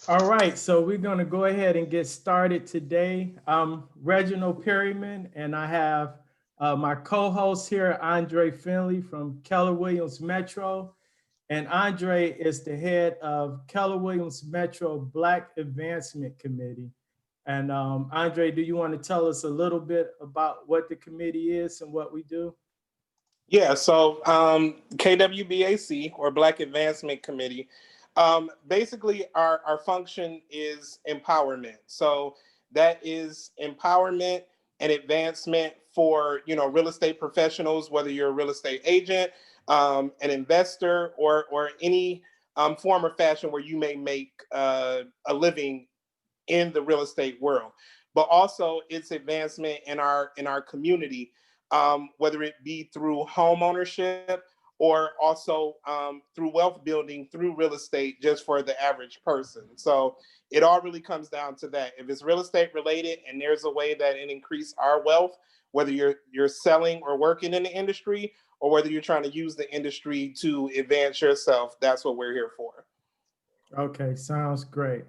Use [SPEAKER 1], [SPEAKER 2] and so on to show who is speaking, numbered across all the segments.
[SPEAKER 1] All right, so we're going to go ahead and get started today. I'm Reginald Perryman, and I have my co-host here, Andre Finley from Keller Williams Metro. And Andre is the head of Keller Williams Metro Black Advancement Committee. And Andre, do you want to tell us a little bit about what the committee is and what we do?
[SPEAKER 2] KWBAC, or Black Advancement Committee, basically our function is empowerment. So that is empowerment and advancement for real estate professionals, whether you're a real estate agent, an investor, or any form or fashion where you may make a living in the real estate world. But also it's advancement in our community, whether it be through home ownership or also through wealth building through real estate, just for the average person. So it all really comes down to that. If it's real estate related and there's a way that it increase our wealth, whether you're selling or working in the industry, or whether you're trying to use the industry to advance yourself, that's what we're here for.
[SPEAKER 1] Okay, sounds great.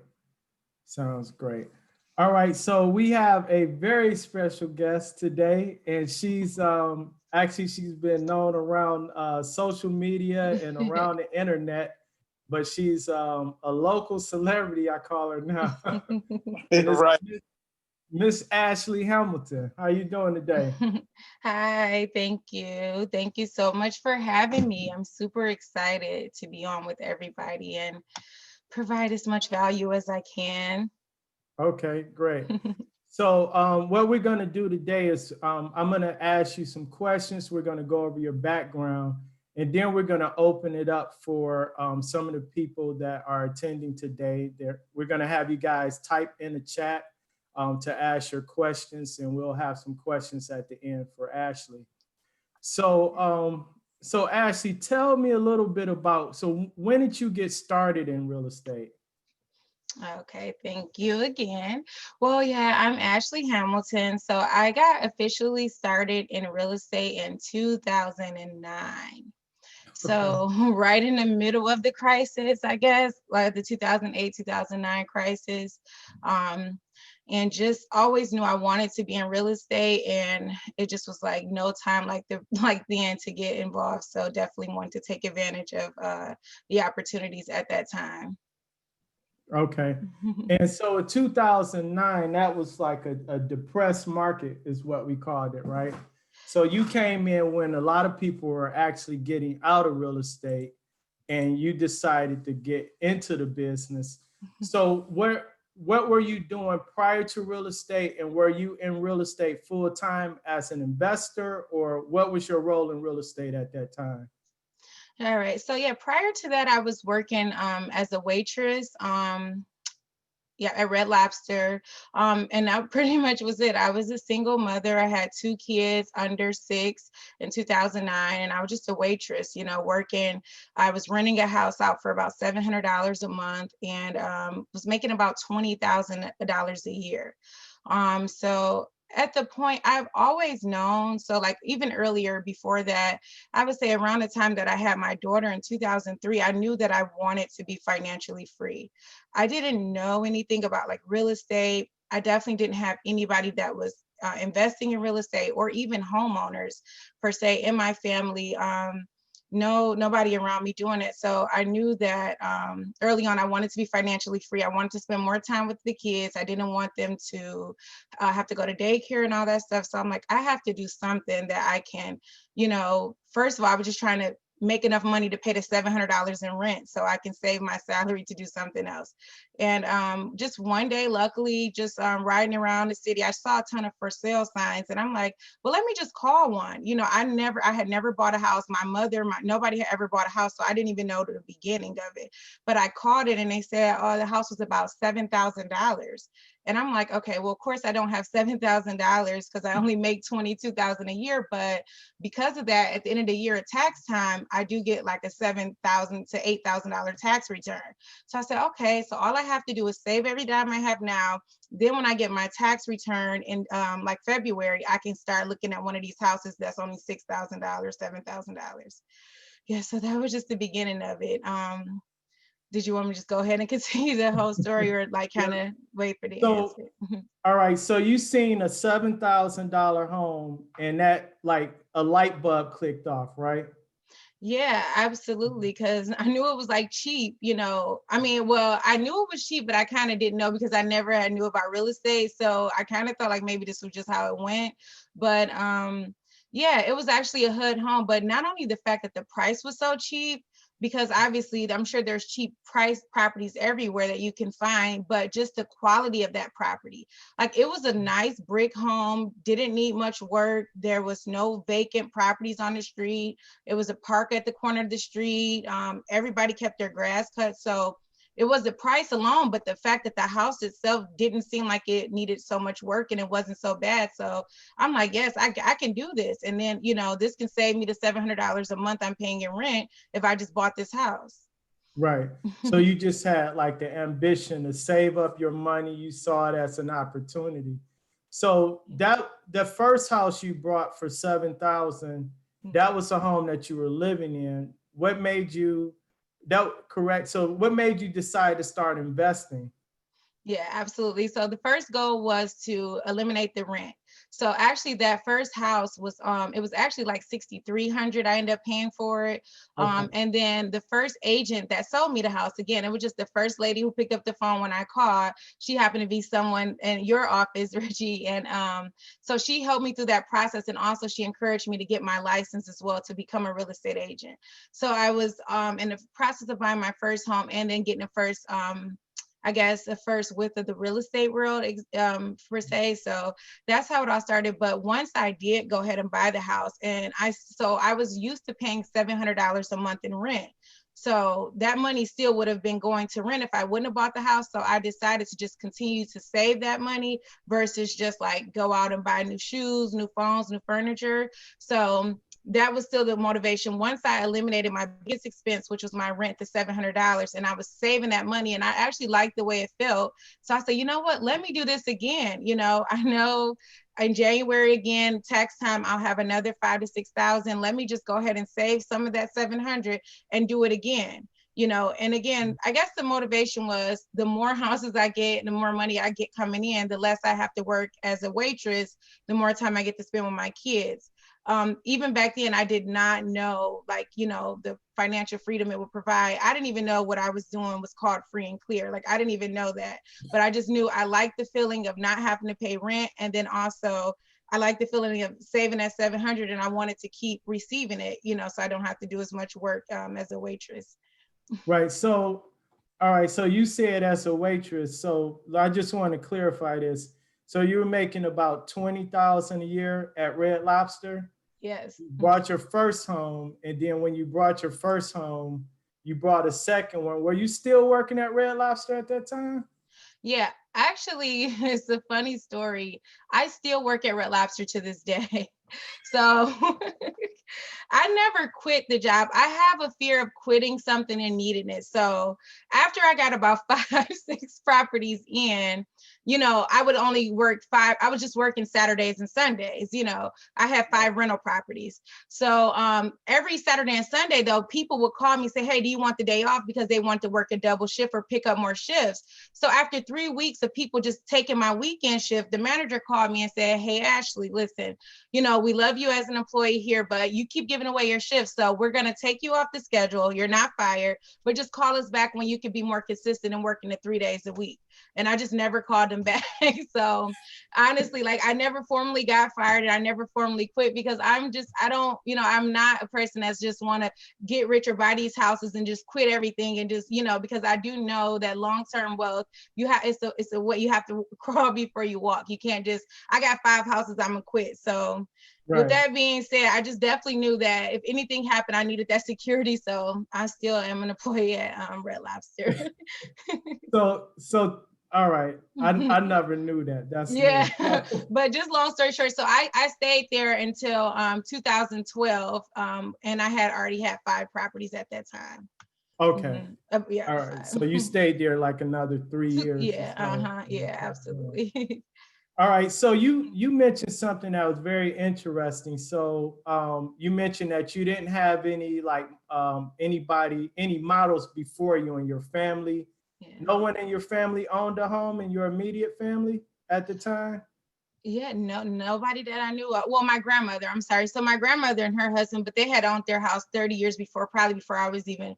[SPEAKER 1] Sounds great. All right, so we have a very special guest today, and she's actually she's been known around social media and around the internet, but she's a local celebrity. I call her now, and it's
[SPEAKER 2] Right.
[SPEAKER 1] Miss Ashley Hamilton. How you doing today?
[SPEAKER 3] Hi, thank you. Thank you so much for having me. I'm super excited to be on with everybody and provide as much value as I can.
[SPEAKER 1] Okay, great. So what we're going to do today is I'm going to ask you some questions. We're going to go over your background, and then we're going to open it up for some of the people that are attending today. We're going to have you guys type in the chat to ask your questions, and we'll have some questions at the end for Ashley. So Ashley, tell me a little bit about, so when did you get started in real estate?
[SPEAKER 3] Okay, thank you again. Well, yeah, I'm Ashley Hamilton. So I got officially started in real estate in 2009.
[SPEAKER 1] Okay.
[SPEAKER 3] So right in the middle of the crisis, I guess, like the 2008, 2009 crisis. Um, and just always knew I wanted to be in real estate, and it just was like no time like the like then to get involved. So definitely wanted to take advantage of the opportunities at that time.
[SPEAKER 1] Okay. And so in 2009, that was like a depressed market, is what we called it, right? So you came in when a lot of people were actually getting out of real estate, and you decided to get into the business. So what were you doing prior to real estate, and were you in real estate full time as an investor, or what was your role in real estate at that time?
[SPEAKER 3] All right. So yeah, prior to that, I was working as a waitress. Yeah, at Red Lobster. And that pretty much was it. I was a single mother. I had two kids under 6 in 2009, and I was just a waitress, working. I was renting a house out for about $700 a month, and was making about $20,000 a year. So at the point I've always known, so like even earlier before that, I would say around the time that I had my daughter in 2003, I knew that I wanted to be financially free. I didn't know anything about like real estate. I definitely didn't have anybody that was investing in real estate or even homeowners per se in my family. No, nobody around me doing it. So I knew that early on, I wanted to be financially free. I wanted to spend more time with the kids. I didn't want them to have to go to daycare and all that stuff. So I'm like, I have to do something that I can, first of all, I was just trying to make enough money to pay the $700 in rent so I can save my salary to do something else. And just one day, luckily, just riding around the city, I saw a ton of for sale signs, and I'm like, well, let me just call one. I had never bought a house. My mother, nobody had ever bought a house, so I didn't even know the beginning of it. But I called it, and they said, oh, the house was about $7,000. And I'm like, okay, well, of course I don't have $7,000 because I only make $22,000 a year. But because of that, at the end of the year at tax time, I do get like a $7,000 to $8,000 tax return. So I said, okay, so all I have to do is save every dime I have now. Then when I get my tax return in like February, I can start looking at one of these houses that's only $6,000, $7,000. Yeah, so that was just the beginning of it. did you want me to just go ahead and continue the whole story, or like kind of wait for the
[SPEAKER 1] So,
[SPEAKER 3] answer?
[SPEAKER 1] all right. So you seen a $7,000 home and that like a light bulb clicked off, right?
[SPEAKER 3] Yeah, absolutely. Because I knew it was like cheap, I mean, well, I knew it was cheap, but I kind of didn't know because I never had knew about real estate. So I kind of thought like maybe this was just how it went. But yeah, it was actually a hood home. But not only the fact that the price was so cheap, because obviously I'm sure there's cheap price properties everywhere that you can find, but just the quality of that property. Like it was a nice brick home, didn't need much work. There was no vacant properties on the street. It was a park at the corner of the street. Everybody kept their grass cut. So it was the price alone, but the fact that the house itself didn't seem like it needed so much work and it wasn't so bad. So I'm like, yes, I can do this. And then, this can save me the $700 a month I'm paying in rent if I just bought this house.
[SPEAKER 1] Right. So you just had like the ambition to save up your money. You saw it as an opportunity. So that the first house you brought for 7,000, that was a home that you were living in. What made you that correct? So what made you decide to start investing?
[SPEAKER 3] Yeah, absolutely. So the first goal was to eliminate the rent. So actually that first house was it was actually like 6,300 I ended up paying for it.
[SPEAKER 1] Okay.
[SPEAKER 3] And then the first agent that sold me the house, again, it was just the first lady who picked up the phone when I called. She happened to be someone in your office, Reggie. And so she helped me through that process, and also she encouraged me to get my license as well to become a real estate agent. So I was in the process of buying my first home and then getting the first I guess the first width of the real estate world per se. So that's how it all started. But once I did go ahead and buy the house, and I was used to paying $700 a month in rent. So that money still would have been going to rent if I wouldn't have bought the house. So I decided to just continue to save that money versus just like go out and buy new shoes, new phones, new furniture. So that was still the motivation. Once I eliminated my biggest expense, which was my rent, the $700, and I was saving that money, and I actually liked the way it felt. So I said, you know what, let me do this again. I know in January again, tax time, I'll have another 5,000 to 6,000. Let me just go ahead and save some of that 700 and do it again. And again, I guess the motivation was the more houses I get, the more money I get coming in, the less I have to work as a waitress, the more time I get to spend with my kids. Even back then, I did not know, the financial freedom it would provide. I didn't even know what I was doing was called free and clear. Like, I didn't even know that, but I just knew I liked the feeling of not having to pay rent. And then also I liked the feeling of saving that 700, and I wanted to keep receiving it, so I don't have to do as much work as a waitress.
[SPEAKER 1] Right. So, all right. So you said as a waitress. So I just want to clarify this. So you were making about 20,000 a year at Red Lobster.
[SPEAKER 3] Yes.
[SPEAKER 1] You brought your first home, and then when you brought your first home, you brought a second one. Were you still working at Red Lobster at that time?
[SPEAKER 3] Yeah, actually, it's a funny story. I still work at Red Lobster to this day. So I never quit the job. I have a fear of quitting something and needing it. So after I got about 5, 6 properties in, I would only work 5. I was just working Saturdays and Sundays. I had 5 rental properties. So every Saturday and Sunday, though, people would call me and say, hey, do you want the day off? Because they want to work a double shift or pick up more shifts. So after 3 weeks of people just taking my weekend shift, the manager called me and said, hey, Ashley, listen, we love you as an employee here, but you keep giving away your shifts. So we're going to take you off the schedule. You're not fired, but just call us back when you can be more consistent and working the 3 days a week. And I just never called them back. So honestly, like, I never formally got fired, and I never formally quit, because I'm not a person that's just want to get rich or buy these houses and just quit everything and just, because I do know that long-term wealth, it's a way you have to crawl before you walk. You can't just, I got 5 houses, I'm gonna quit. So with that being said, I just definitely knew that if anything happened, I needed that security. So I still am an employee at Red Lobster.
[SPEAKER 1] So all right. I never knew that. That's
[SPEAKER 3] Yeah.
[SPEAKER 1] new.
[SPEAKER 3] But just long story short, so I stayed there until 2012, and I had already had 5 properties at that time.
[SPEAKER 1] Okay.
[SPEAKER 3] Yeah.
[SPEAKER 1] All right.
[SPEAKER 3] 5.
[SPEAKER 1] So you stayed there like another 3 years.
[SPEAKER 3] Yeah. Yeah. Absolutely.
[SPEAKER 1] All right. So you mentioned something that was very interesting. So you mentioned that you didn't have any like any models before you in your family.
[SPEAKER 3] Yeah.
[SPEAKER 1] No one in your family owned a home in your immediate family at the time?
[SPEAKER 3] Yeah, no, nobody that I knew of. Well, my grandmother, I'm sorry. So my grandmother and her husband, but they had owned their house 30 years before, probably before I was even,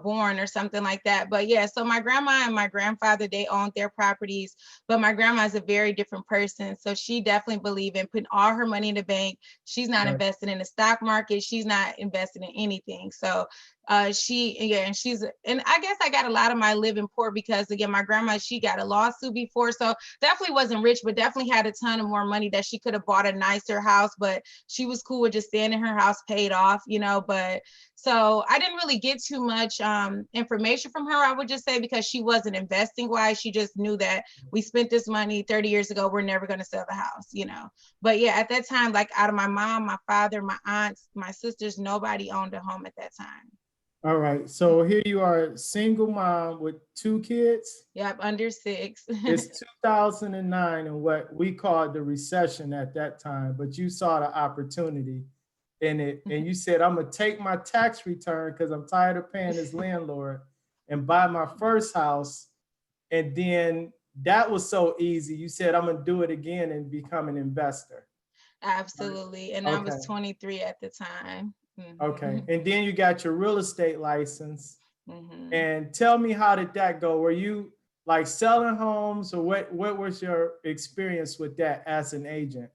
[SPEAKER 3] born or something like that. But yeah, so my grandma and my grandfather, they owned their properties, but my grandma is a very different person. So she definitely believed in putting all her money in the bank. She's not
[SPEAKER 1] Right.
[SPEAKER 3] invested in the stock market. She's not invested in anything. So and I guess I got a lot of my living poor because again, my grandma, she got a lawsuit before. So definitely wasn't rich, but definitely had a ton of more money that she could have bought a nicer house, but she was cool with just staying in her house paid off, but so I didn't really get too much information from her, I would just say, because she wasn't investing wise. She just knew that we spent this money 30 years ago, we're never going to sell the house. But yeah, at that time, like out of my mom, my father, my aunts, my sisters, nobody owned a home at that time.
[SPEAKER 1] All right. So here you are, single mom with 2 kids.
[SPEAKER 3] Yep, under 6.
[SPEAKER 1] It's 2009 and what we called the recession at that time, but you saw the opportunity in it and you said, I'm gonna take my tax return because I'm tired of paying this landlord and buy my first house. And then that was so easy. You said, I'm gonna do it again and become an investor. Right.
[SPEAKER 3] Absolutely. And I
[SPEAKER 1] Okay.
[SPEAKER 3] was 23 at the time.
[SPEAKER 1] Okay. And then you got your real estate license.
[SPEAKER 3] Mm-hmm.
[SPEAKER 1] And tell me, how did that go? Were you like selling homes, or what was your experience with that as an agent?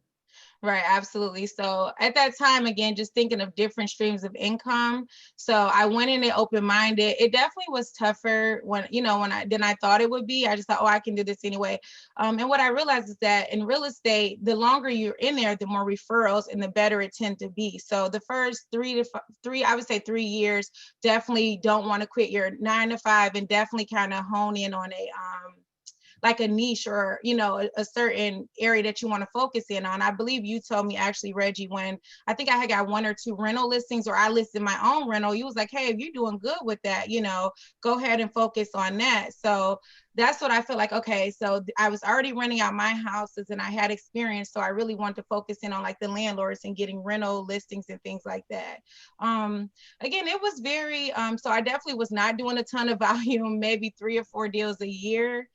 [SPEAKER 3] Right, absolutely. So at that time, again, just thinking of different streams of income. So I went in it open-minded. It definitely was tougher than I thought it would be. I just thought, oh, I can do this anyway. And what I realized is that in real estate, the longer you're in there, the more referrals and the better it tend to be. So the first I would say 3 years, definitely don't want to quit your 9 to 5 and definitely kind of hone in on like a niche or a certain area that you want to focus in on. I believe you told me actually, Reggie, when I think I had got 1 or 2 rental listings, or I listed my own rental, you was like, hey, if you're doing good with that, go ahead and focus on that. So that's what I feel like. Okay, so I was already renting out my houses and I had experience, so I really wanted to focus in on like the landlords and getting rental listings and things like that. Again, it was very so I definitely was not doing a ton of volume, maybe 3 or 4 deals a year.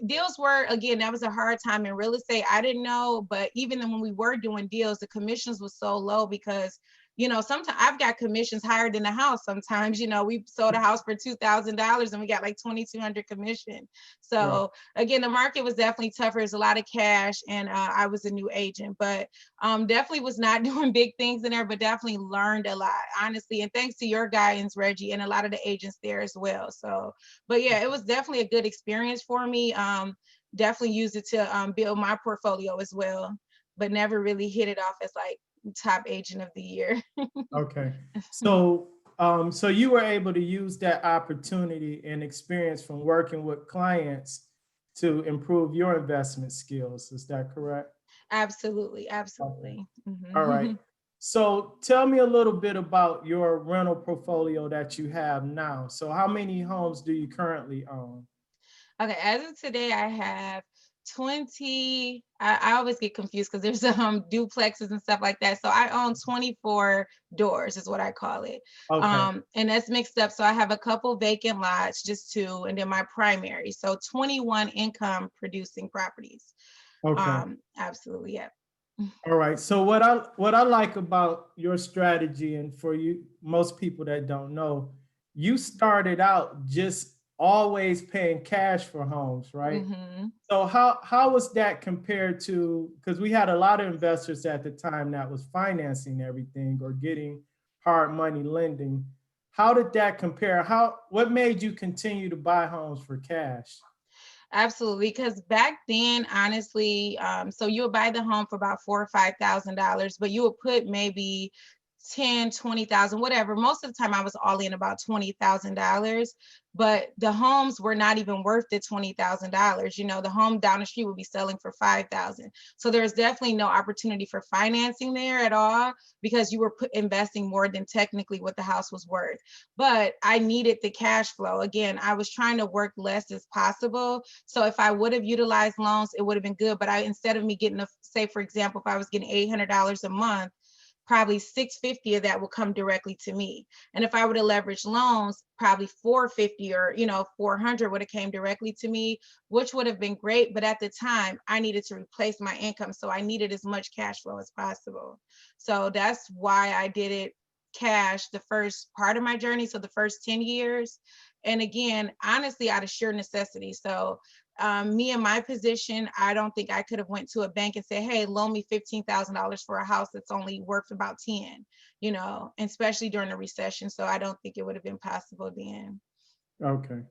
[SPEAKER 3] Deals were, again, that was a hard time in real estate. I didn't know, but even when we were doing deals, the commissions was so low because sometimes I've got commissions higher than the house. Sometimes, we sold a house for $2,000 and we got like 2,200 commission.
[SPEAKER 1] Right.
[SPEAKER 3] So again, the market was definitely tougher. There's a lot of cash, and I was a new agent, but definitely was not doing big things in there, but definitely learned a lot, honestly. And thanks to your guidance, Reggie, and a lot of the agents there as well. So, but yeah, it was definitely a good experience for me. Definitely used it to build my portfolio as well, but never really hit it off as like top agent of the year.
[SPEAKER 1] Okay. So so you were able to use that opportunity and experience from working with clients to improve your investment skills. Is that correct?
[SPEAKER 3] Absolutely,
[SPEAKER 1] Okay.
[SPEAKER 3] absolutely.
[SPEAKER 1] All right.
[SPEAKER 3] Mhm.
[SPEAKER 1] So tell me a little bit about your rental portfolio that you have now. So how many homes do you currently own?
[SPEAKER 3] Okay, as of today, I have 20. I always get confused because there's duplexes and stuff like that. So I own 24 doors, is what I call it.
[SPEAKER 1] Okay.
[SPEAKER 3] And that's mixed up. So I have a couple vacant lots, just 2, and then my primary. So 21 income producing properties.
[SPEAKER 1] Okay.
[SPEAKER 3] Absolutely, yeah.
[SPEAKER 1] All right. So what I like about your strategy, and for you, most people that don't know, you started out just always paying cash for homes, right?
[SPEAKER 3] Hmm.
[SPEAKER 1] So how was that compared to, because we had a lot of investors at the time that was financing everything or getting hard money lending. How did that compare? What made you continue to buy homes for cash?
[SPEAKER 3] Absolutely, because back then, honestly, so you would buy the home for about $4 or $5,000, but you would put maybe 10, 20,000, whatever. Most of the time I was all in about $20,000, but the homes were not even worth the $20,000. You know, the home down the street would be selling for 5,000. So there's definitely no opportunity for financing there at all, because you were investing more than technically what the house was worth. But I needed the cash flow. Again, I was trying to work less as possible. So if I would have utilized loans, it would have been good. But instead of me getting say, for example, if I was getting $800 a month, probably 650 of that will come directly to me. And if I would have leveraged loans, probably 450 or 400 would have came directly to me, which would have been great. But at the time, I needed to replace my income, so I needed as much cash flow as possible. So that's why I did it cash the first part of my journey, so the first 10 years. And again, honestly, out of sheer necessity. So me in my position, I don't think I could have went to a bank and said, hey, loan me $15,000 for a house that's only worth about 10, and especially during the recession. So I don't think it would have been possible then.
[SPEAKER 1] Okay.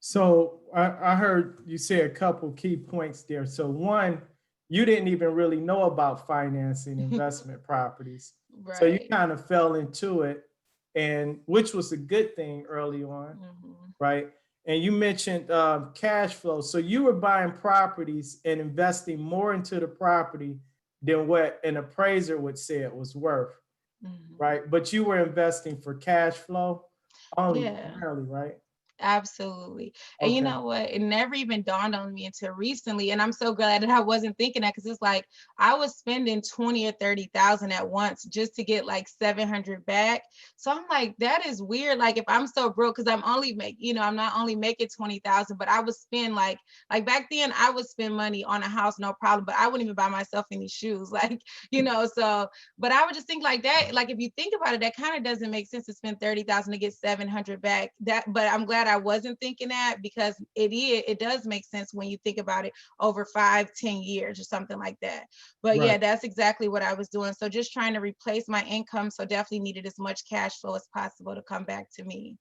[SPEAKER 1] So I heard you say a couple key points there. So one, you didn't even really know about financing investment properties.
[SPEAKER 3] Right.
[SPEAKER 1] So you kind of fell into it, and which was a good thing early on, right? And you mentioned cash flow. So you were buying properties and investing more into the property than what an appraiser would say it was worth, right? But you were investing for cash flow only, primarily, right?
[SPEAKER 3] Absolutely. And you
[SPEAKER 1] Okay.
[SPEAKER 3] know what? It never even dawned on me until recently. And I'm so glad that I wasn't thinking that, because it's like I was spending 20 or 30,000 at once just to get like 700 back. So I'm like, that is weird. Like if I'm so broke, because I'm only I'm not only making 20,000, but I would spend like back then I would spend money on a house, no problem, but I wouldn't even buy myself any shoes. Like, so, but I would just think like that, like if you think about it, that kind of doesn't make sense to spend 30,000 to get 700 back. But I'm glad I wasn't thinking that, because it does make sense when you think about it over 5-10 years or something like that. But
[SPEAKER 1] Right.
[SPEAKER 3] yeah, that's exactly what I was doing. So just trying to replace my income. So definitely needed as much cash flow as possible to come back to me.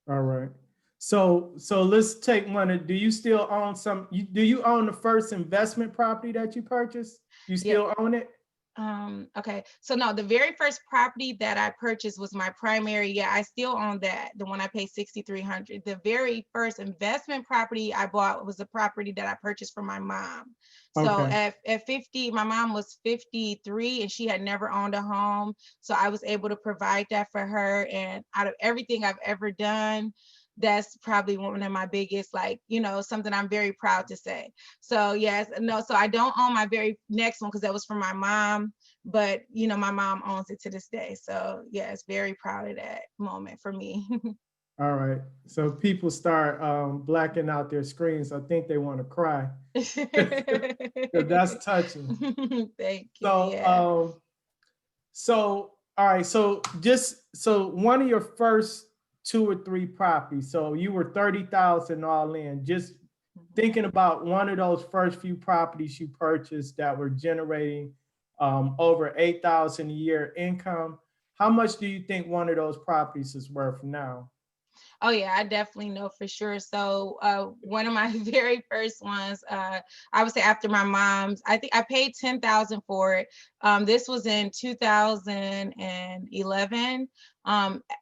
[SPEAKER 1] All right. So let's take one. Do you still own do you own the first investment property that you purchased? You
[SPEAKER 3] Yeah.
[SPEAKER 1] still own it?
[SPEAKER 3] Okay. So no, the very first property that I purchased was my primary. Yeah, I still own that, the one I paid $6,300. The very first investment property I bought was a property that I purchased from my mom. So
[SPEAKER 1] Okay.
[SPEAKER 3] at 50, my mom was 53 and she had never owned a home. So I was able to provide that for her. And out of everything I've ever done, that's probably one of my biggest, something I'm very proud to say. So yes, no, so I don't own my very next one because that was from my mom, but my mom owns it to this day. So yes, very proud of that moment for me.
[SPEAKER 1] All right. So people start blacking out their screens. I think they want to cry. That's touching.
[SPEAKER 3] Thank you.
[SPEAKER 1] So
[SPEAKER 3] Yeah.
[SPEAKER 1] All right. So one of your first 2 or 3 properties. So you were 30,000 all in. Just thinking about one of those first few properties you purchased that were generating over 8,000 a year income. How much do you think one of those properties is worth now?
[SPEAKER 3] Oh yeah, I definitely know for sure. So one of my very first ones, I would say after my mom's, I think I paid 10,000 for it. This was in 2011,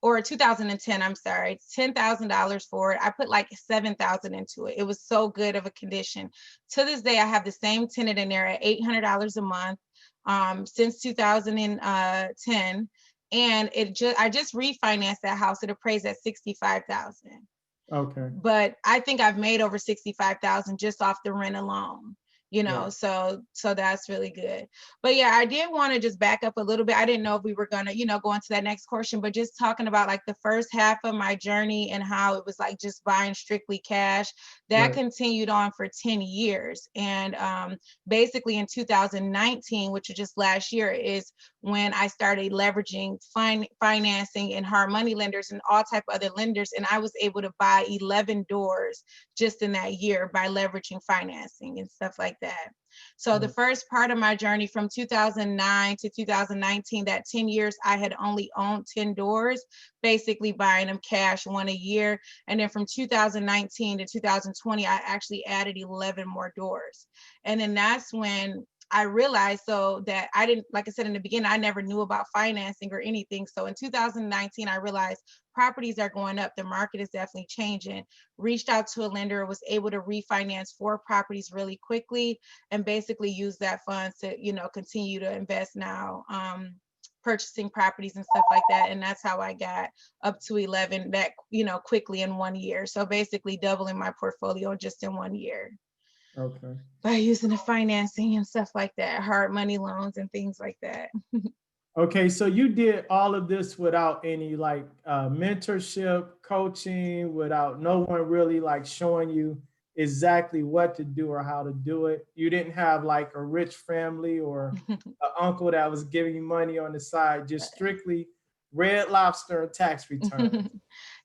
[SPEAKER 3] or 2010. I'm sorry, $10,000 for it. I put like 7,000 into it. It was so good of a condition. To this day, I have the same tenant in there at $800 a month since 2010. And I just refinanced that house. It appraised at 65,000.
[SPEAKER 1] Okay.
[SPEAKER 3] But I think I've made over 65,000 just off the rent alone.
[SPEAKER 1] Right.
[SPEAKER 3] So that's really good. But yeah, I did want to just back up a little bit. I didn't know if we were gonna, go into that next question, but just talking about like the first half of my journey and how it was like just buying strictly cash. That
[SPEAKER 1] Right.
[SPEAKER 3] continued on for 10 years. And basically in 2019, which was just last year, is when I started leveraging financing and hard money lenders and all type of other lenders. And I was able to buy 11 doors just in that year by leveraging financing and stuff like that. So the first part of my journey from 2009 to 2019, that 10 years, I had only owned 10 doors, basically buying them cash, one a year. And then from 2019 to 2020, I actually added 11 more doors. And then that's when I realized so that I didn't, like I said in the beginning, I never knew about financing or anything. So in 2019, I realized properties are going up. The market is definitely changing. Reached out to a lender, was able to refinance 4 properties really quickly, and basically use that funds to, continue to invest now, purchasing properties and stuff like that. And that's how I got up to 11 that, quickly in 1 year. So basically doubling my portfolio just in 1 year.
[SPEAKER 1] Okay.
[SPEAKER 3] By using the financing and stuff like that, hard money loans and things like that.
[SPEAKER 1] Okay, so you did all of this without any like mentorship, coaching, without no one really like showing you exactly what to do or how to do it. You didn't have like a rich family or an uncle that was giving you money on the side, just strictly Red Lobster and tax returns.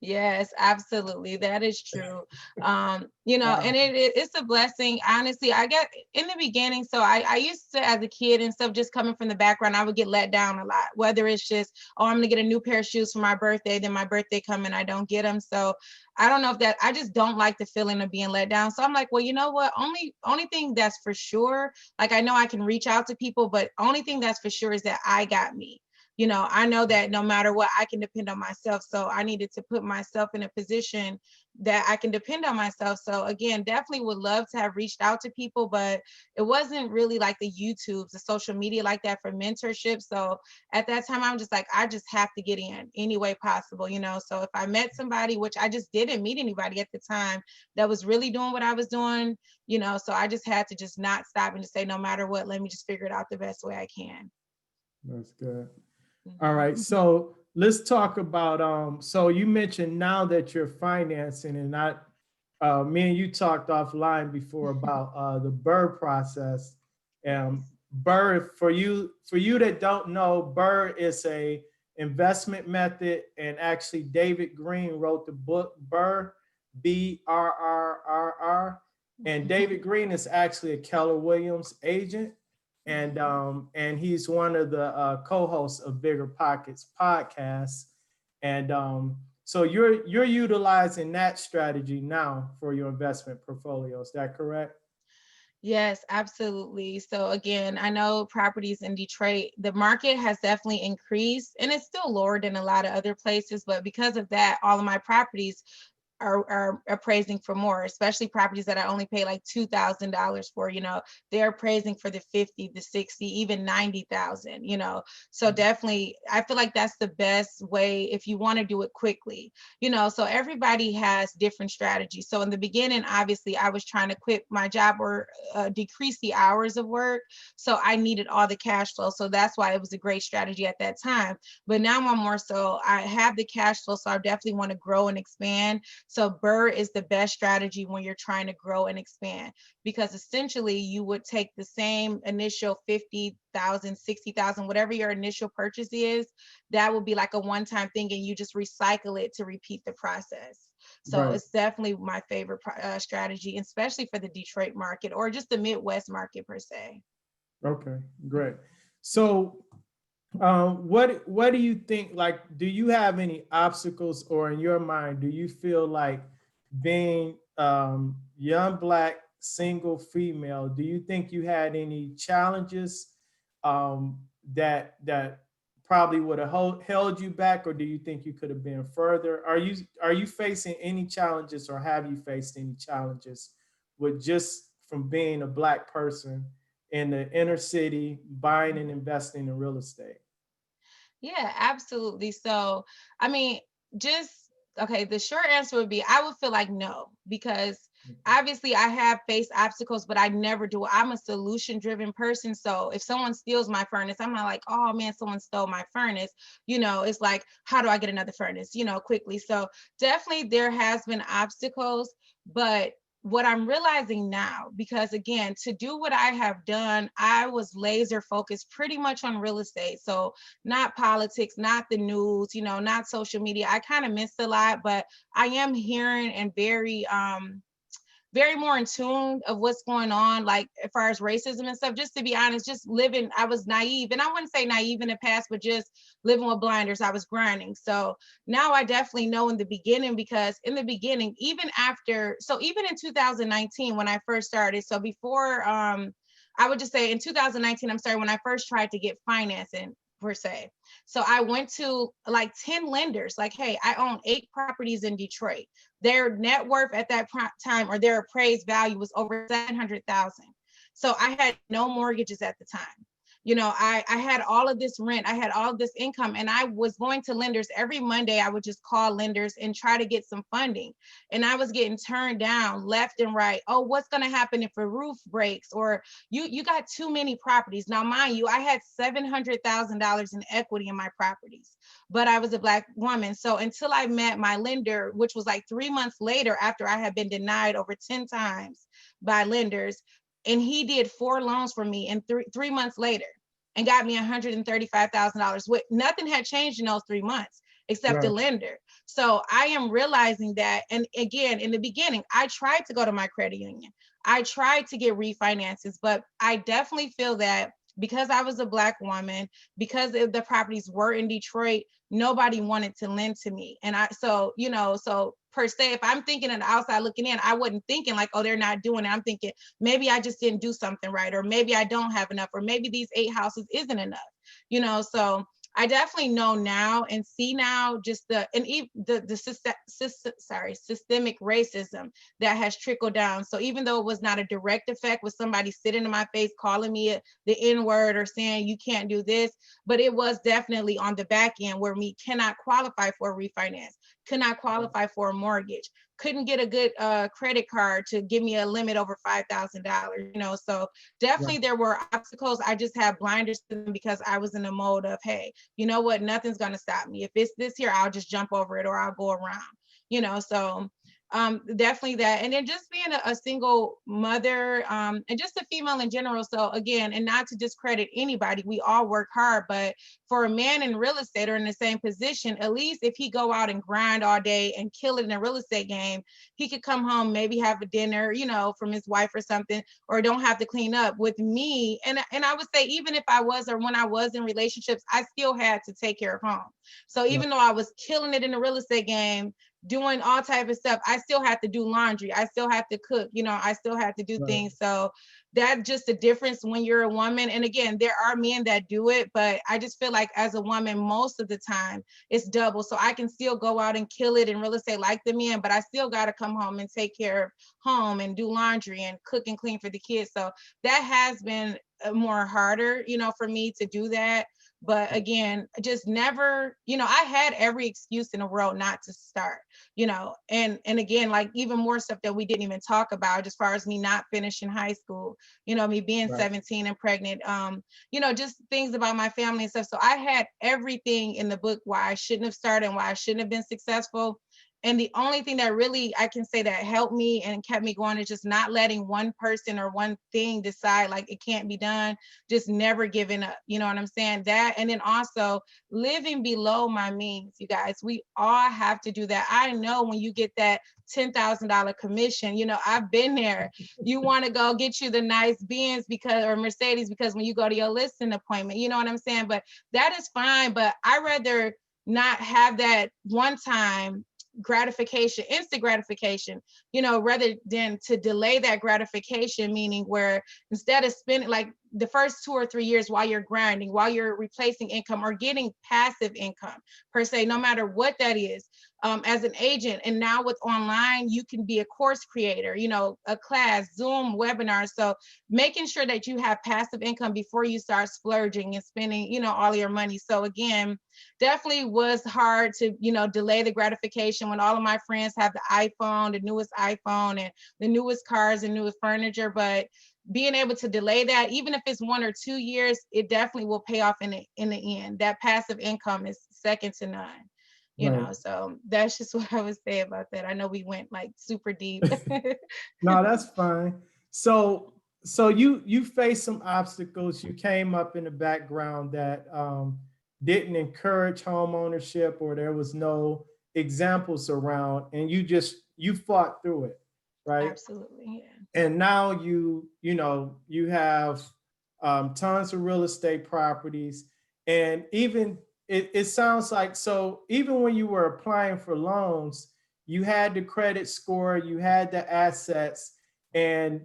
[SPEAKER 3] Yes, absolutely. That is true.
[SPEAKER 1] Wow.
[SPEAKER 3] And it's a blessing. Honestly, I get in the beginning. So I used to, as a kid and stuff, just coming from the background, I would get let down a lot, whether it's just, oh, I'm gonna get a new pair of shoes for my birthday, then my birthday come and I don't get them. So I don't know if that, I just don't like the feeling of being let down. So I'm like, well, you know what? Only thing that's for sure, like I know I can reach out to people, but only thing that's for sure is that I got me. I know that no matter what, I can depend on myself. So I needed to put myself in a position that I can depend on myself. So again, definitely would love to have reached out to people, but it wasn't really like the YouTubes, the social media like that for mentorship. So at that time, I'm just like, I just have to get in any way possible, So if I met somebody, which I just didn't meet anybody at the time that was really doing what I was doing, so I just had to just not stop and just say, no matter what, let me just figure it out the best way I can.
[SPEAKER 1] That's good. All right, so let's talk about so you mentioned now that you're financing, and me and you talked offline before about the Burr process. Burr, for you that don't know, Burr is a investment method, and actually David Green wrote the book Burr, BRRRR, and David Green is actually a Keller Williams agent, and he's one of the co-hosts of Bigger Pockets podcast. And so you're utilizing that strategy now for your investment portfolio. Is that correct?
[SPEAKER 3] Yes, absolutely. So again, I know properties in Detroit, the market has definitely increased and it's still lower than a lot of other places, but because of that, all of my properties are appraising for more, especially properties that I only pay like $2,000 for, they're appraising for the 50, the 60, even 90,000, So definitely, I feel like that's the best way if you want to do it quickly, so everybody has different strategies. So in the beginning, obviously I was trying to quit my job or decrease the hours of work. So I needed all the cash flow. So that's why it was a great strategy at that time. But now I'm more so, I have the cash flow. So I definitely want to grow and expand. So Burr is the best strategy when you're trying to grow and expand, because essentially you would take the same initial 50,000, 60,000, whatever your initial purchase is, that would be like a one-time thing, and you just recycle it to repeat the process. So
[SPEAKER 1] Right.
[SPEAKER 3] it's definitely my favorite strategy, especially for the Detroit market or just the Midwest market per se.
[SPEAKER 1] Okay, great. So what do you think, like, do you have any obstacles, or in your mind, do you feel like being young, Black, single, female, do you think you had any challenges that probably would have held you back, or do you think you could have been further? Are you facing any challenges, or have you faced any challenges with just from being a Black person in the inner city buying and investing in real estate?
[SPEAKER 3] Yeah, absolutely. So, I mean, just okay, the short answer would be I would feel like no, because obviously I have faced obstacles, but I never do. I'm a solution driven person. So if someone steals my furnace, I'm not like, oh man, someone stole my furnace. It's like, how do I get another furnace, quickly. So definitely there has been obstacles, but what I'm realizing now, because again, to do what I have done, I was laser focused pretty much on real estate. So not politics, not the news, not social media. I kind of missed a lot, but I am hearing and very more in tune of what's going on, like as far as racism and stuff. Just to be honest, just living, I was naive, and I wouldn't say naive in the past, but just living with blinders. I was grinding. So now I definitely know in the beginning, because in the beginning, even in 2019, when I first started, so before I would just say in 2019, I'm sorry, when I first tried to get financing per se. So I went to like 10 lenders, like, hey, I own 8 properties in Detroit. Their net worth at that time, or their appraised value, was over 700,000. So I had no mortgages at the time. I had all of this rent, I had all of this income, and I was going to lenders every Monday. I would just call lenders and try to get some funding. And I was getting turned down left and right. Oh, what's going to happen if a roof breaks? Or you got too many properties. Now, mind you, I had $700,000 in equity in my properties, but I was a Black woman. So until I met my lender, which was like 3 months later, after I had been denied over 10 times by lenders, and he did 4 loans for me, and 3 months later, and got me $135,000. Nothing had changed in those 3 months except the lender. So I am realizing that. And again, in the beginning, I tried to go to my credit union. I tried to get refinances, but I definitely feel that because I was a Black woman, because the properties were in Detroit, nobody wanted to lend to me. And so per se, if I'm thinking on the outside looking in, I wasn't thinking like, oh, they're not doing it. I'm thinking maybe I just didn't do something right, or maybe I don't have enough, or maybe these 8 houses isn't enough. So I definitely know now and see now just systemic racism that has trickled down. So even though it was not a direct effect with somebody sitting in my face calling me the N-word or saying you can't do this, but it was definitely on the back end where me cannot qualify for a refinance, could not qualify for a mortgage, couldn't get a good credit card to give me a limit over $5,000. So definitely there were obstacles. I just have blinders to them because I was in the mode of, hey, you know what, nothing's going to stop me. If it's this here, I'll just jump over it, or I'll go around. So definitely that. And then just being a single mother, and just a female in general. So again, and not to discredit anybody, we all work hard, but for a man in real estate or in the same position, at least if he go out and grind all day and kill it in a real estate game, he could come home, maybe have a dinner, from his wife or something, or don't have to clean up. With me, and I would say, even if I was, or when I was in relationships, I still had to take care of home. So even though I was killing it in the real estate game, doing all type of stuff, I still have to do laundry, I still have to cook, I still have to do things. So that's just a difference when you're a woman. And again, there are men that do it, but I just feel like as a woman, most of the time it's double. So I can still go out and kill it in real estate like the men, but I still got to come home and take care of home and do laundry and cook and clean for the kids. So that has been more harder, for me to do that. But again, just never, I had every excuse in the world not to start, and again, like even more stuff that we didn't even talk about, as far as me not finishing high school, me being 17 and pregnant, just things about my family and stuff. So I had everything in the book why I shouldn't have started and why I shouldn't have been successful. And the only thing that really I can say that helped me and kept me going is just not letting one person or one thing decide like it can't be done, just never giving up. You know what I'm saying? That, and then also living below my means, you guys, we all have to do that. I know when you get that $10,000 commission, I've been there. You want to go get you the nice Benz or Mercedes because when you go to your listing appointment, you know what I'm saying? But that is fine. But I rather not have that one time gratification, instant gratification, rather than to delay that gratification, meaning where instead of spending like the first 2 or 3 years while you're grinding, while you're replacing income or getting passive income per se, no matter what that is, as an agent. And now with online, you can be a course creator, a class, Zoom, webinar. So making sure that you have passive income before you start splurging and spending, all your money. So again, definitely was hard to, delay the gratification when all of my friends have the iPhone, the newest iPhone and the newest cars and newest furniture. But being able to delay that, even if it's 1 or 2 years, it definitely will pay off in the end. That passive income is second to none. So that's just what I would say about that. I know we went like super deep.
[SPEAKER 1] No, that's fine. So you faced some obstacles. You came up in a background that didn't encourage home ownership, or there was no examples around, and you fought through it, right?
[SPEAKER 3] Absolutely, yeah.
[SPEAKER 1] And now you have tons of real estate properties, and even it sounds like, so even when you were applying for loans, you had the credit score, you had the assets, and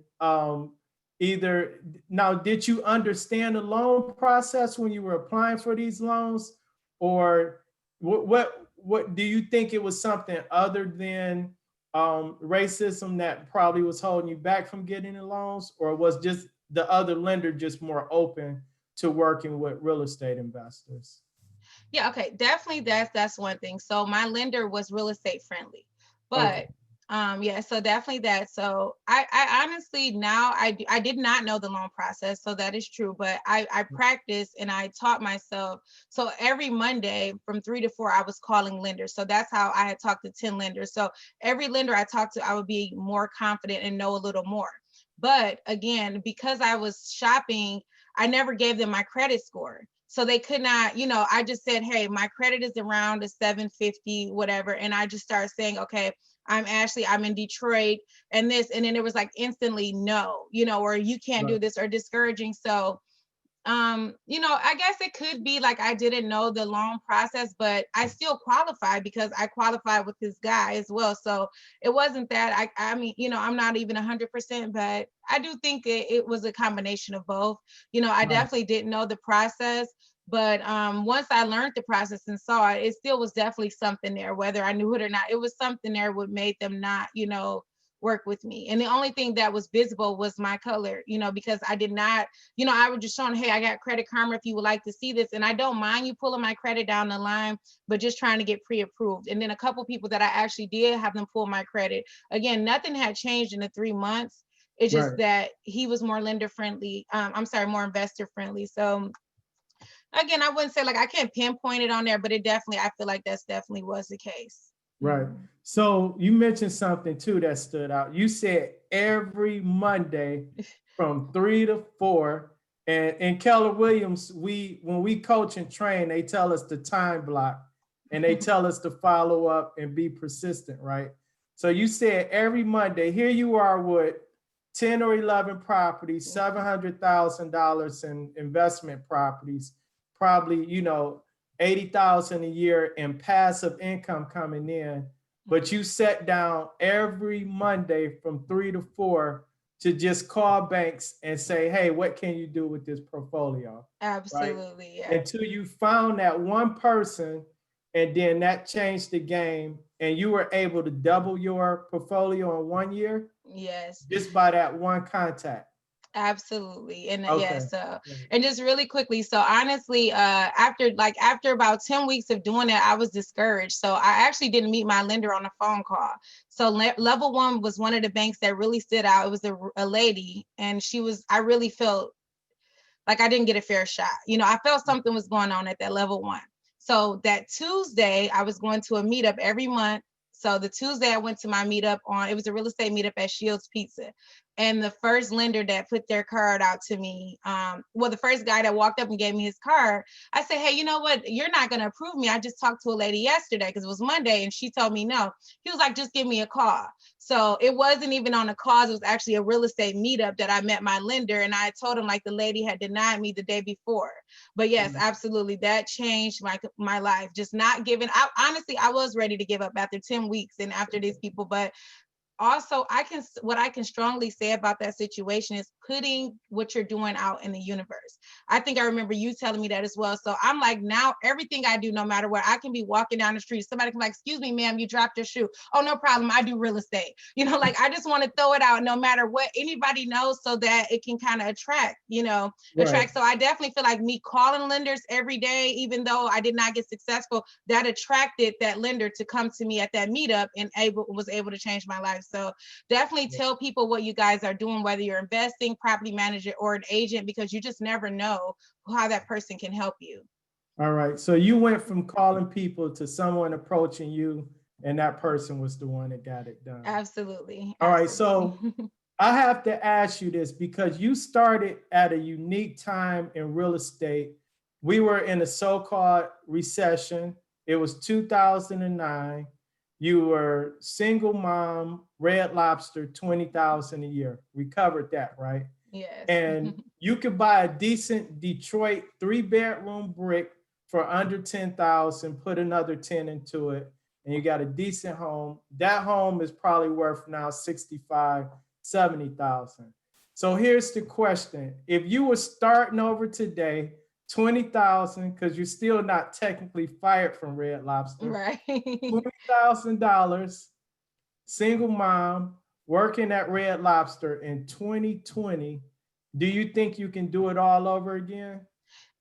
[SPEAKER 1] either, now, did you understand the loan process when you were applying for these loans? Or what do you think it was something other than racism that probably was holding you back from getting the loans? Or was just the other lender just more open to working with real estate investors?
[SPEAKER 3] Yeah, okay, definitely that's one thing. So my lender was real estate friendly,
[SPEAKER 1] Okay,
[SPEAKER 3] but yeah, so definitely that. So I honestly now I did not know the loan process, so that is true. But I practiced and I taught myself. So every Monday from 3 to 4, I was calling lenders. So that's how I had talked to 10 lenders. So every lender I talked to, I would be more confident and know a little more. But again, because I was shopping, I never gave them my credit score. So they could not, I just said, hey, my credit is around a 750, whatever. And I just started saying, okay, I'm Ashley, I'm in Detroit and this. And then it was like instantly no, or you can't
[SPEAKER 1] right,
[SPEAKER 3] do this or discouraging. So I guess it could be like I didn't know the loan process, but I still qualified because I qualified with this guy as well. So it wasn't that I mean, I'm not even 100%, but I do think it was a combination of both. I
[SPEAKER 1] right,
[SPEAKER 3] definitely didn't know the process, but once I learned the process and saw it, it still was definitely something there, whether I knew it or not. It was something there what made them not, work with me. And the only thing that was visible was my color, because I did not, I was just showing, hey, I got Credit Karma if you would like to see this. And I don't mind you pulling my credit down the line, but just trying to get pre-approved. And then a couple people that I actually did have them pull my credit. Again, nothing had changed in the 3 months. It's just
[SPEAKER 1] right.
[SPEAKER 3] that he was more lender friendly. I'm sorry, more investor friendly. So again, I wouldn't say like I can't pinpoint it on there, but it definitely, I feel like that's definitely was the case.
[SPEAKER 1] Right. So you mentioned something too that stood out. You said every Monday from 3 to 4. And in Keller Williams, when we coach and train, they tell us the time block and they tell us to follow up and be persistent, right? So you said every Monday, here you are with 10 or 11 properties, $700,000 in investment properties, probably, 80,000 a year in passive income coming in, but you sat down every Monday from 3 to 4 to just call banks and say, hey, what can you do with this portfolio? Right?
[SPEAKER 3] Absolutely. Yeah.
[SPEAKER 1] Until you found that one person, and then that changed the game, and you were able to double your portfolio in 1 year
[SPEAKER 3] Yes.
[SPEAKER 1] just by that one contact.
[SPEAKER 3] Absolutely. And yeah,
[SPEAKER 1] Okay.
[SPEAKER 3] so and just really quickly, so honestly, after about 10 weeks of doing it, I was discouraged. So I actually didn't meet my lender on a phone call. So level one was one of the banks that really stood out. It was a lady, and I really felt like I didn't get a fair shot. I felt something was going on at that level one. So that Tuesday, I was going to a meetup every month. So the Tuesday I went to my meetup it was a real estate meetup at Shields Pizza. And the first lender that put their card out to me, the first guy that walked up and gave me his card, I said, hey, you know what? You're not going to approve me. I just talked to a lady yesterday because it was Monday and she told me no. He was like, just give me a call. So it wasn't even on a cause. It was actually a real estate meetup that I met my lender. And I told him like the lady had denied me the day before. But yes, absolutely. That changed my life. Just not giving. Honestly, I was ready to give up after 10 weeks and after these people, but also what I can strongly say about that situation is putting what you're doing out in the universe. I think I remember you telling me that as well. So I'm like, now everything I do, no matter what, I can be walking down the street, somebody can be like, excuse me, ma'am, you dropped your shoe. Oh, no problem, I do real estate. Like I just want to throw it out no matter what anybody knows, so that it can kind of attract.
[SPEAKER 1] Right.
[SPEAKER 3] So I definitely feel like me calling lenders every day, even though I did not get successful, that attracted that lender to come to me at that meetup and was able to change my life. So definitely tell people what you guys are doing, whether you're investing, property manager, or an agent, because you just never know how that person can help you.
[SPEAKER 1] All right. So you went from calling people to someone approaching you, and that person was the one that got it done.
[SPEAKER 3] Absolutely.
[SPEAKER 1] All right.
[SPEAKER 3] Absolutely.
[SPEAKER 1] So I have to ask you this because you started at a unique time in real estate. We were in a so-called recession. It was 2009. You were single mom, Red Lobster, 20,000 a year. We covered that, right?
[SPEAKER 3] Yes.
[SPEAKER 1] And you could buy a decent Detroit 3-bedroom brick for under 10,000, put another 10 into it, and you got a decent home. That home is probably worth now 65, 70,000. So here's the question. If you were starting over today, 20,000, because you're still not technically fired from Red Lobster,
[SPEAKER 3] Right.
[SPEAKER 1] $20,000, single mom, working at Red Lobster in 2020, do you think you can do it all over again?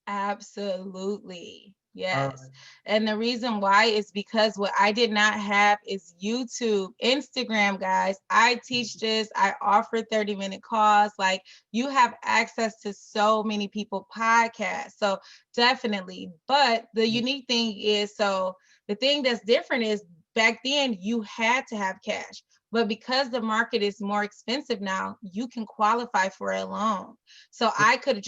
[SPEAKER 3] Absolutely.
[SPEAKER 1] All
[SPEAKER 3] Yes.
[SPEAKER 1] right.
[SPEAKER 3] And the reason why is because what I did not have is YouTube, Instagram, guys. I teach this. I offer 30-minute calls. Like, you have access to so many people podcasts. So definitely. But the unique thing is, so the thing that's different is back then you had to have cash. But because the market is more expensive now, you can qualify for a loan. So I could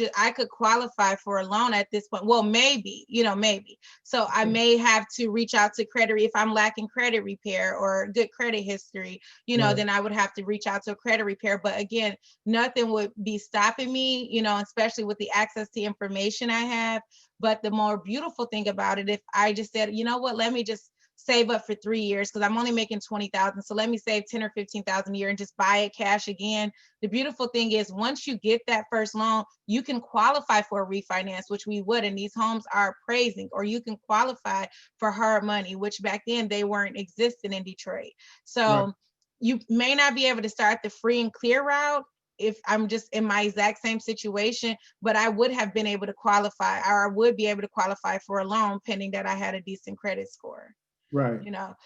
[SPEAKER 3] qualify for a loan at this point. Well, maybe, maybe. So I may have to reach out to credit if I'm lacking credit repair or good credit history,
[SPEAKER 1] Right.
[SPEAKER 3] then I would have to reach out to a credit repair. But again, nothing would be stopping me, especially with the access to information I have. But the more beautiful thing about it, if I just said, you know what, let me just save up for 3 years because I'm only making 20,000. So let me save 10 or 15,000 a year and just buy it cash again. The beautiful thing is once you get that first loan, you can qualify for a refinance, which we would, and these homes are appraising, or you can qualify for hard money, which back then they weren't existing in Detroit. So
[SPEAKER 1] Right.
[SPEAKER 3] you may not be able to start the free and clear route if I'm just in my exact same situation, but I would have been able to qualify, or I would be able to qualify for a loan pending that I had a decent credit score.
[SPEAKER 1] Right.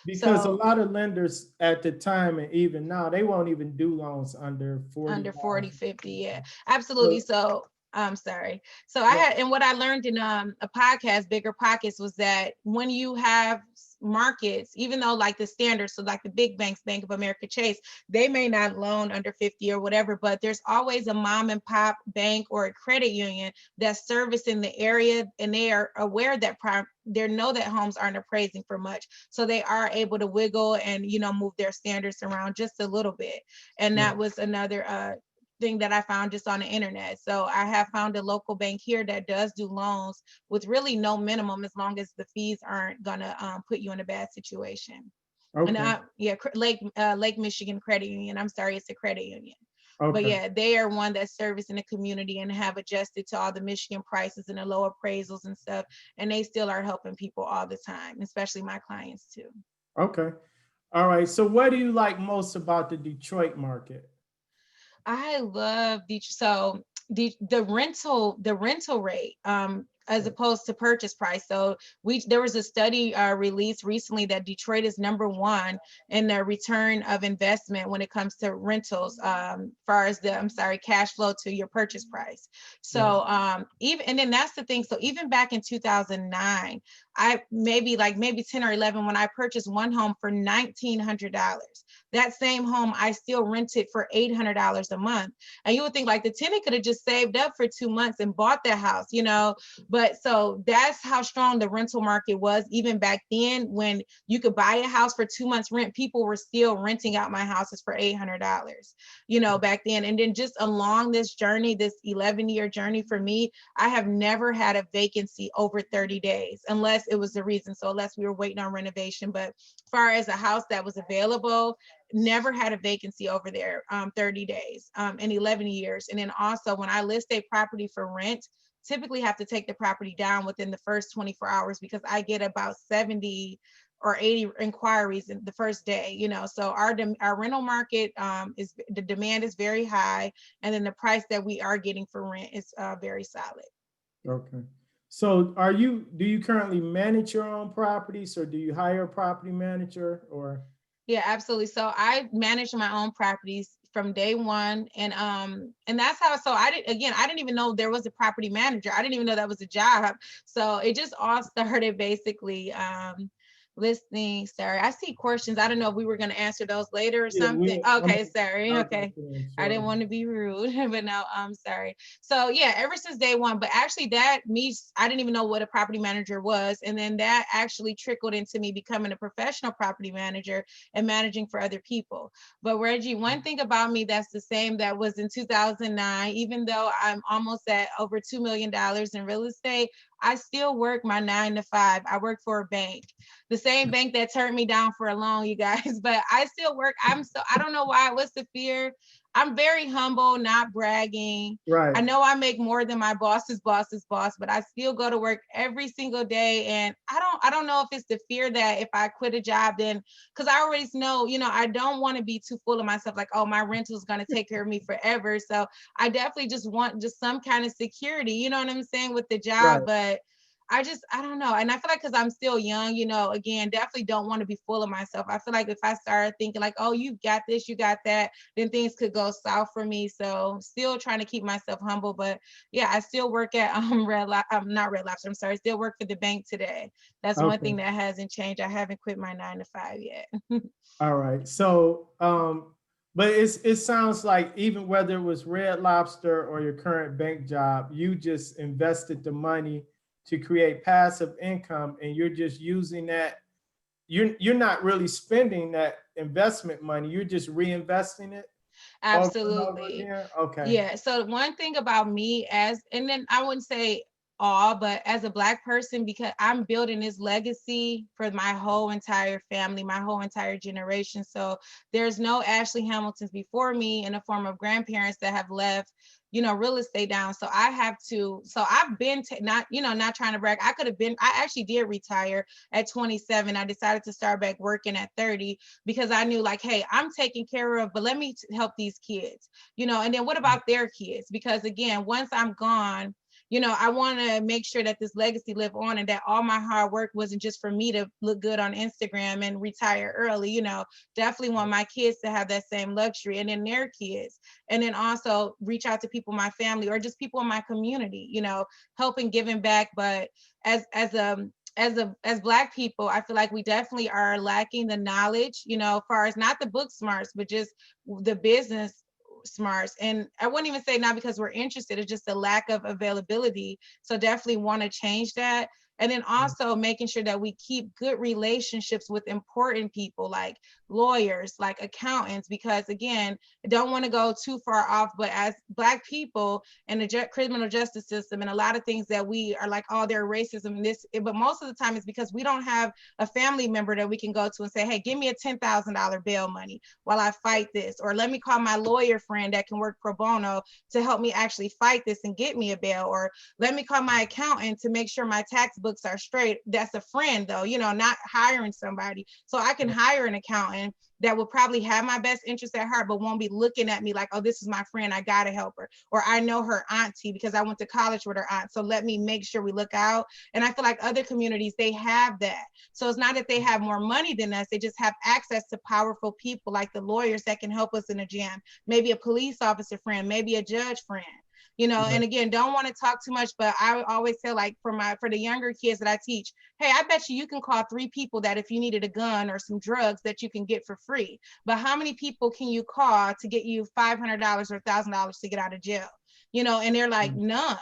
[SPEAKER 1] Because a
[SPEAKER 3] So
[SPEAKER 1] lot of lenders at the time and even now, they won't even do loans under
[SPEAKER 3] under 40,
[SPEAKER 1] 40,000.
[SPEAKER 3] 50, yeah, absolutely.
[SPEAKER 1] So,
[SPEAKER 3] So I'm sorry. So I had, and what I learned in a podcast, Bigger Pockets, was that when you have markets, even though like the standards, so like the big banks, Bank of America, Chase, they may not loan under 50 or whatever, but there's always a mom and pop bank or a credit union that's servicing the area, and they are aware that they know that homes aren't appraising for much, so they are able to wiggle and move their standards around just a little bit. And that was another thing that I found just on the internet. So I have found a local bank here that does do loans with really no minimum, as long as the fees aren't gonna put you in a bad situation. And
[SPEAKER 1] okay.
[SPEAKER 3] Lake Michigan Credit Union. I'm sorry, it's a credit union. But
[SPEAKER 1] Okay.
[SPEAKER 3] yeah, they are one that's servicing the community and have adjusted to all the Michigan prices and the low appraisals and stuff. And they still are helping people all the time, especially my clients too.
[SPEAKER 1] Okay. All right. So what do you like most about the Detroit market?
[SPEAKER 3] I love so the rental rate as opposed to purchase price. So there was a study released recently that Detroit is #1 in the return of investment when it comes to rentals, far as cash flow to your purchase price. So even, and then that's the thing. So even back in 2009, I maybe 10 or 11, when I purchased one home for $1,900. That same home I still rented for $800 a month. And you would think like the tenant could have just saved up for 2 months and bought the house, But so that's how strong the rental market was even back then, when you could buy a house for 2 months rent. People were still renting out my houses for $800, back then. And then just along this journey, this 11-year journey for me, I have never had a vacancy over 30 days, unless it was the reason. So unless we were waiting on renovation, but as far as a house that was available, never had a vacancy over there 30 days in 11 years. And then also when I list a property for rent, typically have to take the property down within the first 24 hours because I get about 70 or 80 inquiries in the first day, So our rental market is, the demand is very high, and then the price that we are getting for rent is very solid.
[SPEAKER 1] Okay. So do you currently manage your own properties, or do you hire a property manager, or?
[SPEAKER 3] Yeah, absolutely. So I manage my own properties from day one. And that's how, so I didn't even know there was a property manager. I didn't even know that was a job. So it just all started basically listening. Sorry, I see questions. I don't know if we were going to answer those later or
[SPEAKER 1] Yeah,
[SPEAKER 3] something. Okay, sorry.
[SPEAKER 1] I'll
[SPEAKER 3] Okay.
[SPEAKER 1] jump in,
[SPEAKER 3] I didn't
[SPEAKER 1] sure.
[SPEAKER 3] want to be rude, but no, I'm sorry. So yeah, ever since day one, but actually I didn't even know what a property manager was. And then that actually trickled into me becoming a professional property manager and managing for other people. But Reggie, one thing about me that's the same that was in 2009, even though I'm almost at over $2 million in real estate, I still work my 9 to 5. I work for a bank, the same bank that turned me down for a loan, you guys, but I still work. I don't know why. What's the fear? I'm very humble, not bragging.
[SPEAKER 1] Right.
[SPEAKER 3] I know I make more than my boss's boss, but I still go to work every single day. And I don't know if it's the fear that if I quit a job, then, because I always know, I don't want to be too full of myself, like, oh, my rental is going to take care of me forever. So I definitely just want just some kind of security, you know what I'm saying, with the job.
[SPEAKER 1] Right.
[SPEAKER 3] But I don't know. And I feel like because I'm still young, again, definitely don't want to be full of myself. I feel like if I start thinking like, oh, you got this, you got that, then things could go south for me. So still trying to keep myself humble. But yeah, I still work at not Red Lobster. I'm sorry, I still work for the bank today. That's one
[SPEAKER 1] Okay.
[SPEAKER 3] thing that hasn't changed. I haven't quit my 9 to 5 yet.
[SPEAKER 1] All right. So, but it sounds like even whether it was Red Lobster or your current bank job, you just invested the money to create passive income, and you're just using that. You're not really spending that investment money. You're just reinvesting it over and over
[SPEAKER 3] Absolutely.
[SPEAKER 1] again. Okay.
[SPEAKER 3] Yeah. So one thing about me and then I wouldn't say all, but as a Black person, because I'm building this legacy for my whole entire family, my whole entire generation. So there's no Ashley Hamiltons before me in the form of grandparents that have left, real estate down. So I have to, so I've been not trying to brag. I actually did retire at 27. I decided to start back working at 30 because I knew like, hey, I'm taken care of, but let me help these kids, and then what about their kids? Because again, once I'm gone, I want to make sure that this legacy live on and that all my hard work wasn't just for me to look good on Instagram and retire early, definitely want my kids to have that same luxury and then their kids. And then also reach out to people in my family or just people in my community, helping, giving back. But as Black people, I feel like we definitely are lacking the knowledge, as far as not the book smarts, but just the business smarts. And I wouldn't even say not because we're interested, it's just a lack of availability. So definitely want to change that. And then also making sure that we keep good relationships with important people like lawyers, like accountants, because again, I don't want to go too far off, but as Black people in the criminal justice system and a lot of things that we are like, oh, they're racism, but most of the time it's because we don't have a family member that we can go to and say, hey, give me a $10,000 bail money while I fight this, or let me call my lawyer friend that can work pro bono to help me actually fight this and get me a bail, or let me call my accountant to make sure my tax books are straight. That's a friend though, not hiring somebody. So I can hire an accountant that will probably have my best interest at heart, but won't be looking at me like, oh, this is my friend, I gotta help her. Or I know her auntie because I went to college with her aunt, so let me make sure we look out. And I feel like other communities, they have that. So it's not that they have more money than us, they just have access to powerful people like the lawyers that can help us in a jam, maybe a police officer friend, maybe a judge friend. And again, don't want to talk too much, but I always say like for the younger kids that I teach, hey, I bet you can call 3 people that if you needed a gun or some drugs that you can get for free. But how many people can you call to get you $500 or $1,000 to get out of jail? And they're like, none.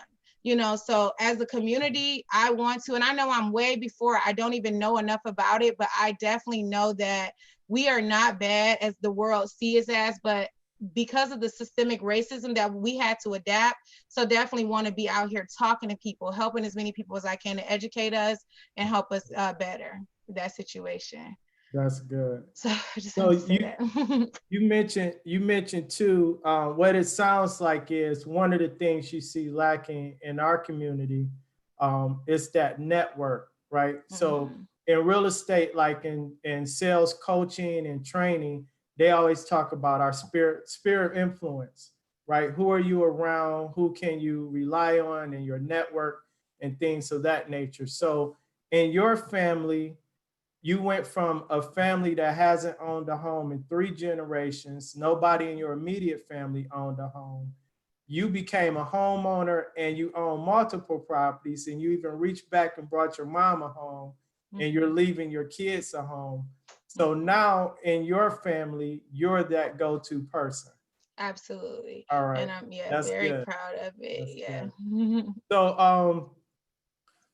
[SPEAKER 3] So as a community, I want to, and I know I'm way before, I don't even know enough about it, but I definitely know that we are not bad as the world sees us as, but because of the systemic racism that we had to adapt. So definitely want to be out here talking to people, helping as many people as I can to educate us and help us better that situation.
[SPEAKER 1] That's good.
[SPEAKER 3] So I just
[SPEAKER 1] So
[SPEAKER 3] have to say that.
[SPEAKER 1] you mentioned too, what it sounds like is one of the things you see lacking in our community is that network, right? So in real estate, like in sales coaching and training, they always talk about our sphere of influence, right? Who are you around? Who can you rely on in your network and things of that nature? So in your family, you went from a family that hasn't owned a home in 3 generations. Nobody in your immediate family owned a home. You became a homeowner and you own multiple properties, and you even reached back and brought your mama home, and you're leaving your kids a home. So now in your family, you're that go-to person.
[SPEAKER 3] Absolutely.
[SPEAKER 1] All right.
[SPEAKER 3] And I'm
[SPEAKER 1] That's
[SPEAKER 3] very
[SPEAKER 1] good.
[SPEAKER 3] proud of it.
[SPEAKER 1] That's
[SPEAKER 3] Yeah.
[SPEAKER 1] good.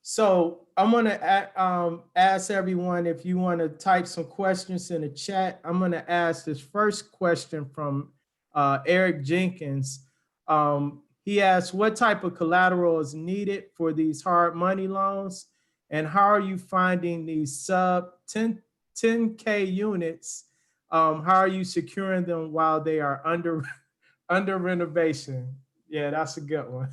[SPEAKER 1] So I'm gonna ask everyone if you want to type some questions in the chat. I'm gonna ask this first question from Eric Jenkins. He asked, what type of collateral is needed for these hard money loans? And how are you finding these sub 10K units? How are you securing them while they are Under renovation. Yeah, that's a good one.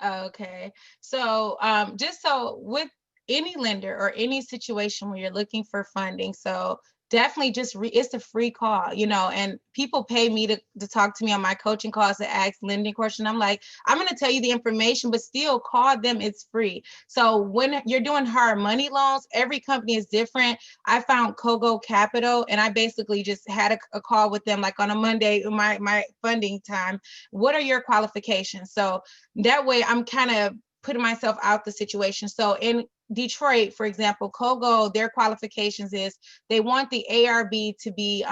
[SPEAKER 3] Okay. So just so with any lender or any situation where you're looking for funding, so definitely just it's a free call, and people pay me to talk to me on my coaching calls to ask lending question. I'm like, I'm going to tell you the information, but still call them. It's free. So when you're doing hard money loans, every company is different. I found Kogo Capital, and I basically just had a call with them like on a Monday, my funding time. What are your qualifications? So that way I'm kind of putting myself out the situation. So in Detroit, for example, Kogo, their qualifications is they want the ARB to be,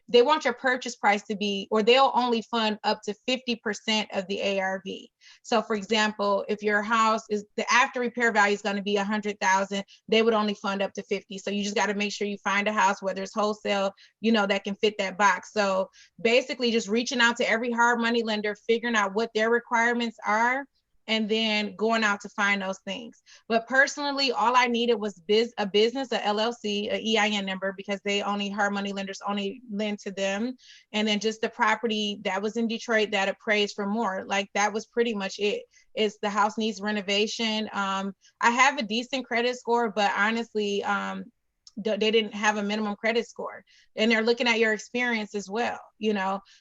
[SPEAKER 3] they want your purchase price to be, or they'll only fund up to 50% of the ARV. So for example, if your house is, the after repair value is going to be 100,000, they would only fund up to 50. So you just got to make sure you find a house, whether it's wholesale, that can fit that box. So basically just reaching out to every hard money lender, figuring out what their requirements are, and then going out to find those things. But personally, all I needed was a business, a LLC, a EIN number, because hard money lenders only lend to them. And then just the property that was in Detroit that appraised for more. Like that was pretty much it. It's the house needs renovation. I have a decent credit score, but honestly, they didn't have a minimum credit score, and they're looking at your experience as well,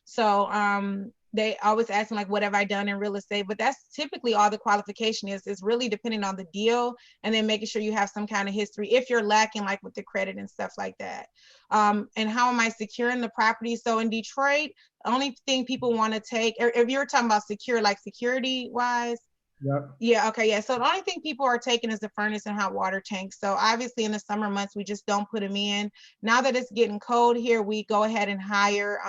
[SPEAKER 3] so they always ask me like, what have I done in real estate? But that's typically all the qualification is really depending on the deal, and then making sure you have some kind of history if you're lacking like with the credit and stuff like that. And how am I securing the property? So in Detroit, the only thing people want to take, if you're talking about secure, like security wise.
[SPEAKER 1] Yep.
[SPEAKER 3] Yeah. Okay. Yeah. So the only thing people are taking is the furnace and hot water tanks. So obviously in the summer months, we just don't put them in. Now that it's getting cold here, we go ahead and hire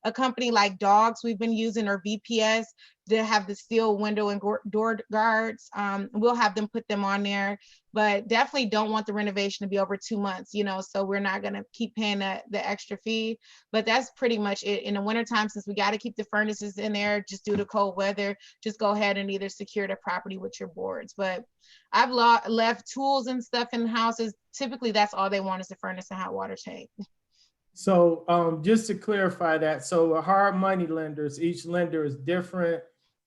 [SPEAKER 3] a company like Dogs we've been using, or VPS, to have the steel window and door guards. We'll have them put them on there, but definitely don't want the renovation to be over 2 months, so we're not going to keep paying the extra fee. But that's pretty much it. In the wintertime, since we got to keep the furnaces in there just due to cold weather, just go ahead and either secure the property with your boards. But I've left tools and stuff in houses. Typically, that's all they want is the furnace and hot water tank.
[SPEAKER 1] So just to clarify that, so hard money lenders, each lender is different,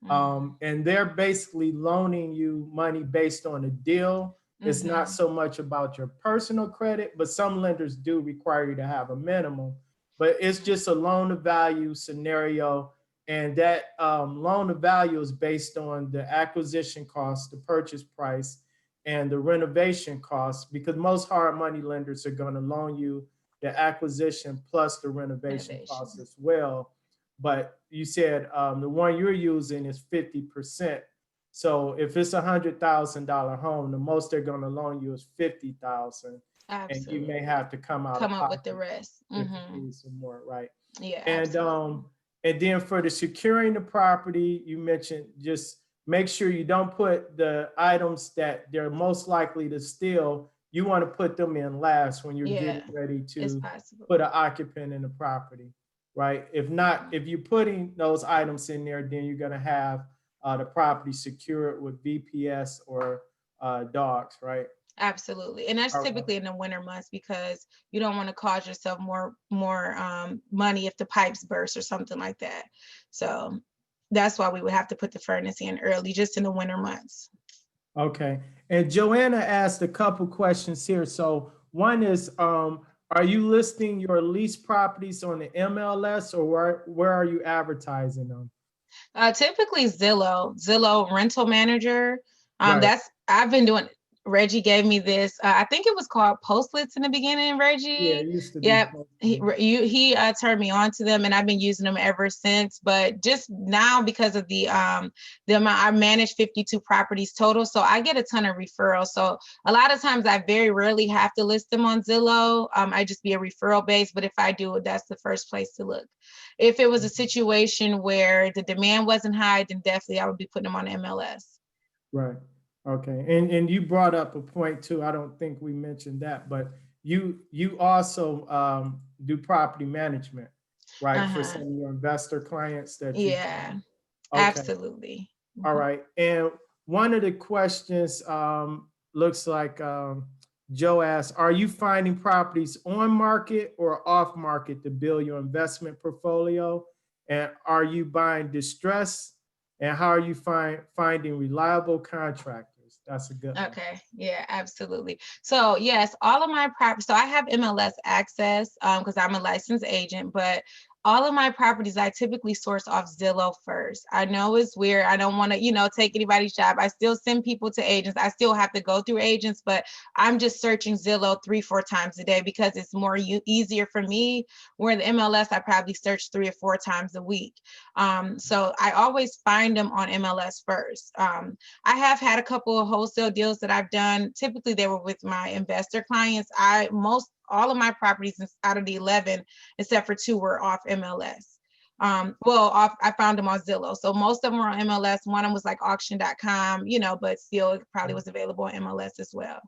[SPEAKER 1] and they're basically loaning you money based on a deal. It's not so much about your personal credit, but some lenders do require you to have a minimum, but it's just a loan to value scenario. And that loan to value is based on the acquisition cost, the purchase price, and the renovation cost, because most hard money lenders are going to loan you the acquisition plus the renovation costs as well. But you said the one you're using is 50%. So if it's $100,000 home, the most they're going to loan you is 50,000, and you may have to come up
[SPEAKER 3] with the rest.
[SPEAKER 1] If you need some more, right?
[SPEAKER 3] Yeah.
[SPEAKER 1] And then for the securing the property, you mentioned just make sure you don't put the items that they're most likely to steal. You want to put them in last when you're getting ready to put an occupant in the property, right? If not, if you're putting those items in there, then you're going to have the property secured with VPS or Dogs, right?
[SPEAKER 3] Absolutely. And that's typically in the winter months, because you don't want to cause yourself more money if the pipes burst or something like that. So that's why we would have to put the furnace in early, just in the winter months.
[SPEAKER 1] Okay. And Joanna asked a couple questions here. So one is, are you listing your lease properties on the MLS, or where are you advertising them?
[SPEAKER 3] Typically Zillow Rental Manager.
[SPEAKER 1] Right.
[SPEAKER 3] I've been doing. Reggie gave me this. I think it was called Postlets in the beginning, Reggie.
[SPEAKER 1] Yeah, it used to be.
[SPEAKER 3] Yeah, he turned me on to them, and I've been using them ever since. But just now, because of the amount, I manage 52 properties total, so I get a ton of referrals. So a lot of times, I very rarely have to list them on Zillow. I just be a referral base, but if I do, that's the first place to look. If it was a situation where the demand wasn't high, then definitely I would be putting them on MLS.
[SPEAKER 1] Right. Okay. And you brought up a point too. I don't think we mentioned that, but you also do property management, right? For some of your investor clients that you.
[SPEAKER 3] Yeah,
[SPEAKER 1] okay.
[SPEAKER 3] Absolutely.
[SPEAKER 1] All right. And one of the questions looks like Joe asked, are you finding properties on market or off market to build your investment portfolio? And are you buying distress? And how are you finding reliable contractors? That's a good one.
[SPEAKER 3] Okay. Yeah, absolutely. So yes, all of my properties. So I have MLS access because I'm a licensed agent, but all of my properties I typically source off Zillow first. I know it's weird. I don't want to, take anybody's job. I still send people to agents. I still have to go through agents, but I'm just searching Zillow 3-4 times a day because it's more easier for me. Where the MLS, I probably search 3 or 4 times a week. So I always find them on MLS first. I have had a couple of wholesale deals that I've done. Typically, they were with my investor clients. All of my properties out of the 11, except for 2, were off MLS. I found them on Zillow. So most of them were on MLS. One of them was like auction.com, but still it probably was available on MLS as well.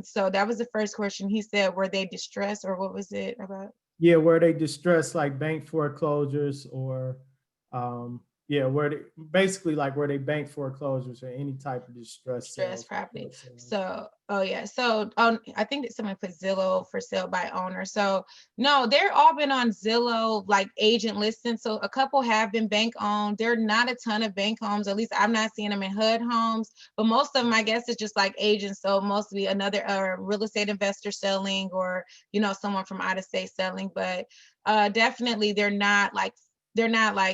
[SPEAKER 3] So that was the first question. He said, were they distressed, or what was it about?
[SPEAKER 1] Yeah, were they distressed, like bank foreclosures, or where they basically, like, were they bank foreclosures or any type of distress
[SPEAKER 3] Stress
[SPEAKER 1] sales?
[SPEAKER 3] property. So, I think that someone put Zillow for sale by owner. So no, they're all been on Zillow, like agent listings. So a couple have been bank owned. There are not a ton of bank homes. At least I'm not seeing them in HUD homes, but most of them, I guess, is just like agents. So mostly another real estate investor selling, or, someone from out of state selling, but definitely they're not like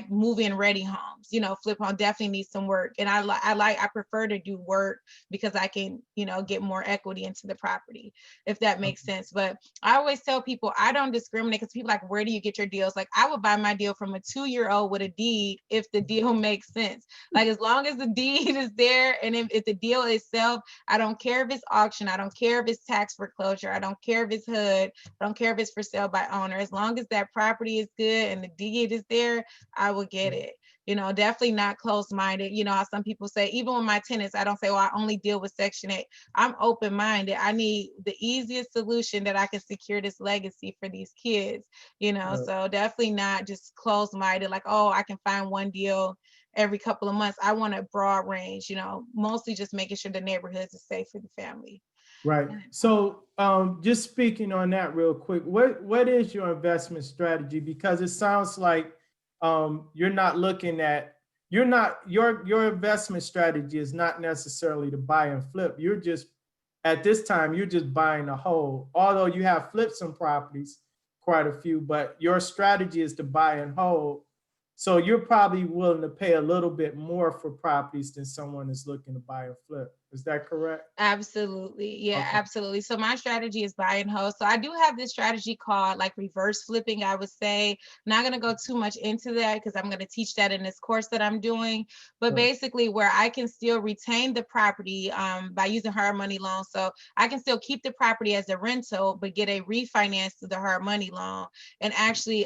[SPEAKER 3] move-in ready homes, flip home. Definitely need some work. And I prefer to do work because I can, get more equity into the property, if that makes sense. But I always tell people I don't discriminate, because people like, where do you get your deals? Like, I would buy my deal from a 2-year-old with a deed if the deal makes sense. Like, as long as the deed is there, and if the deal itself, I don't care if it's auction, I don't care if it's tax foreclosure, I don't care if it's HUD, I don't care if it's for sale by owner. As long as that property is good and the deed is there, I will get it. Definitely not closed-minded. How some people say, even with my tenants, I don't say, well, I only deal with Section 8. I'm open-minded. I need the easiest solution that I can secure this legacy for these kids, so definitely not just closed-minded, like, oh, I can find one deal every couple of months. I want a broad range, mostly just making sure the neighborhoods are safe for the family.
[SPEAKER 1] Right. So just speaking on that real quick, what is your investment strategy? Because it sounds like you're not looking at, your investment strategy is not necessarily to buy and flip. You're just, at this time, you're just buying a whole, although you have flipped some properties, quite a few, but your strategy is to buy and hold. So you're probably willing to pay a little bit more for properties than someone is looking to buy and flip. Is that correct?
[SPEAKER 3] Absolutely. Yeah,
[SPEAKER 1] Okay.
[SPEAKER 3] absolutely. So my strategy is buy and hold. So I do have this strategy called like reverse flipping, I would say. Not going to go too much into that because I'm going to teach that in this course that I'm doing. But
[SPEAKER 1] Right.
[SPEAKER 3] basically, where I can still retain the property by using hard money loan. So I can still keep the property as a rental, but get a refinance to the hard money loan and actually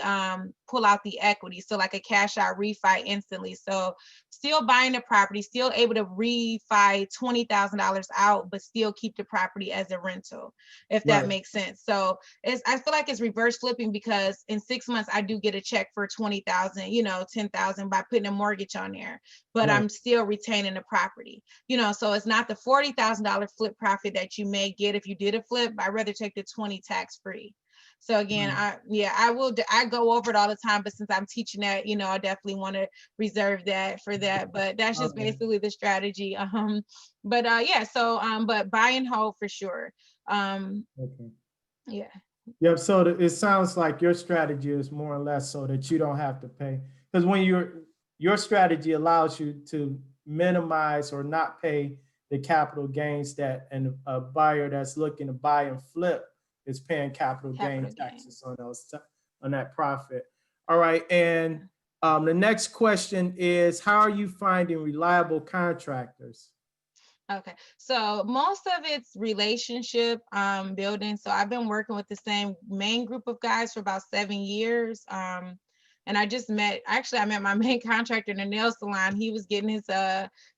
[SPEAKER 3] pull out the equity. So like a cash out refi instantly. So still buying the property, still able to refi $20,000 out, but still keep the property as a rental, if that
[SPEAKER 1] Right.
[SPEAKER 3] makes sense. So I feel like it's reverse flipping because in 6 months I do get a check for 20,000, 10,000 by putting a mortgage on there, but
[SPEAKER 1] Right.
[SPEAKER 3] I'm still retaining the property, so it's not the $40,000 flip profit that you may get if you did a flip. I'd rather take the 20 tax free. So again, I go over it all the time, but since I'm teaching that, I definitely want to reserve that for that. But that's just
[SPEAKER 1] Okay.
[SPEAKER 3] basically the strategy. But buy and hold for sure.
[SPEAKER 1] Okay.
[SPEAKER 3] Yeah.
[SPEAKER 1] Yep. So it sounds like your strategy is more or less so that you don't have to pay, because when your strategy allows you to minimize or not pay the capital gains that, and a buyer that's looking to buy and flip is paying capital gain
[SPEAKER 3] Capital gain.
[SPEAKER 1] taxes on that profit. All right. And the next question is, how are you finding reliable contractors?
[SPEAKER 3] Okay, so most of it's relationship building. So I've been working with the same main group of guys for about 7 years. And I met my main contractor in the nail salon. He was getting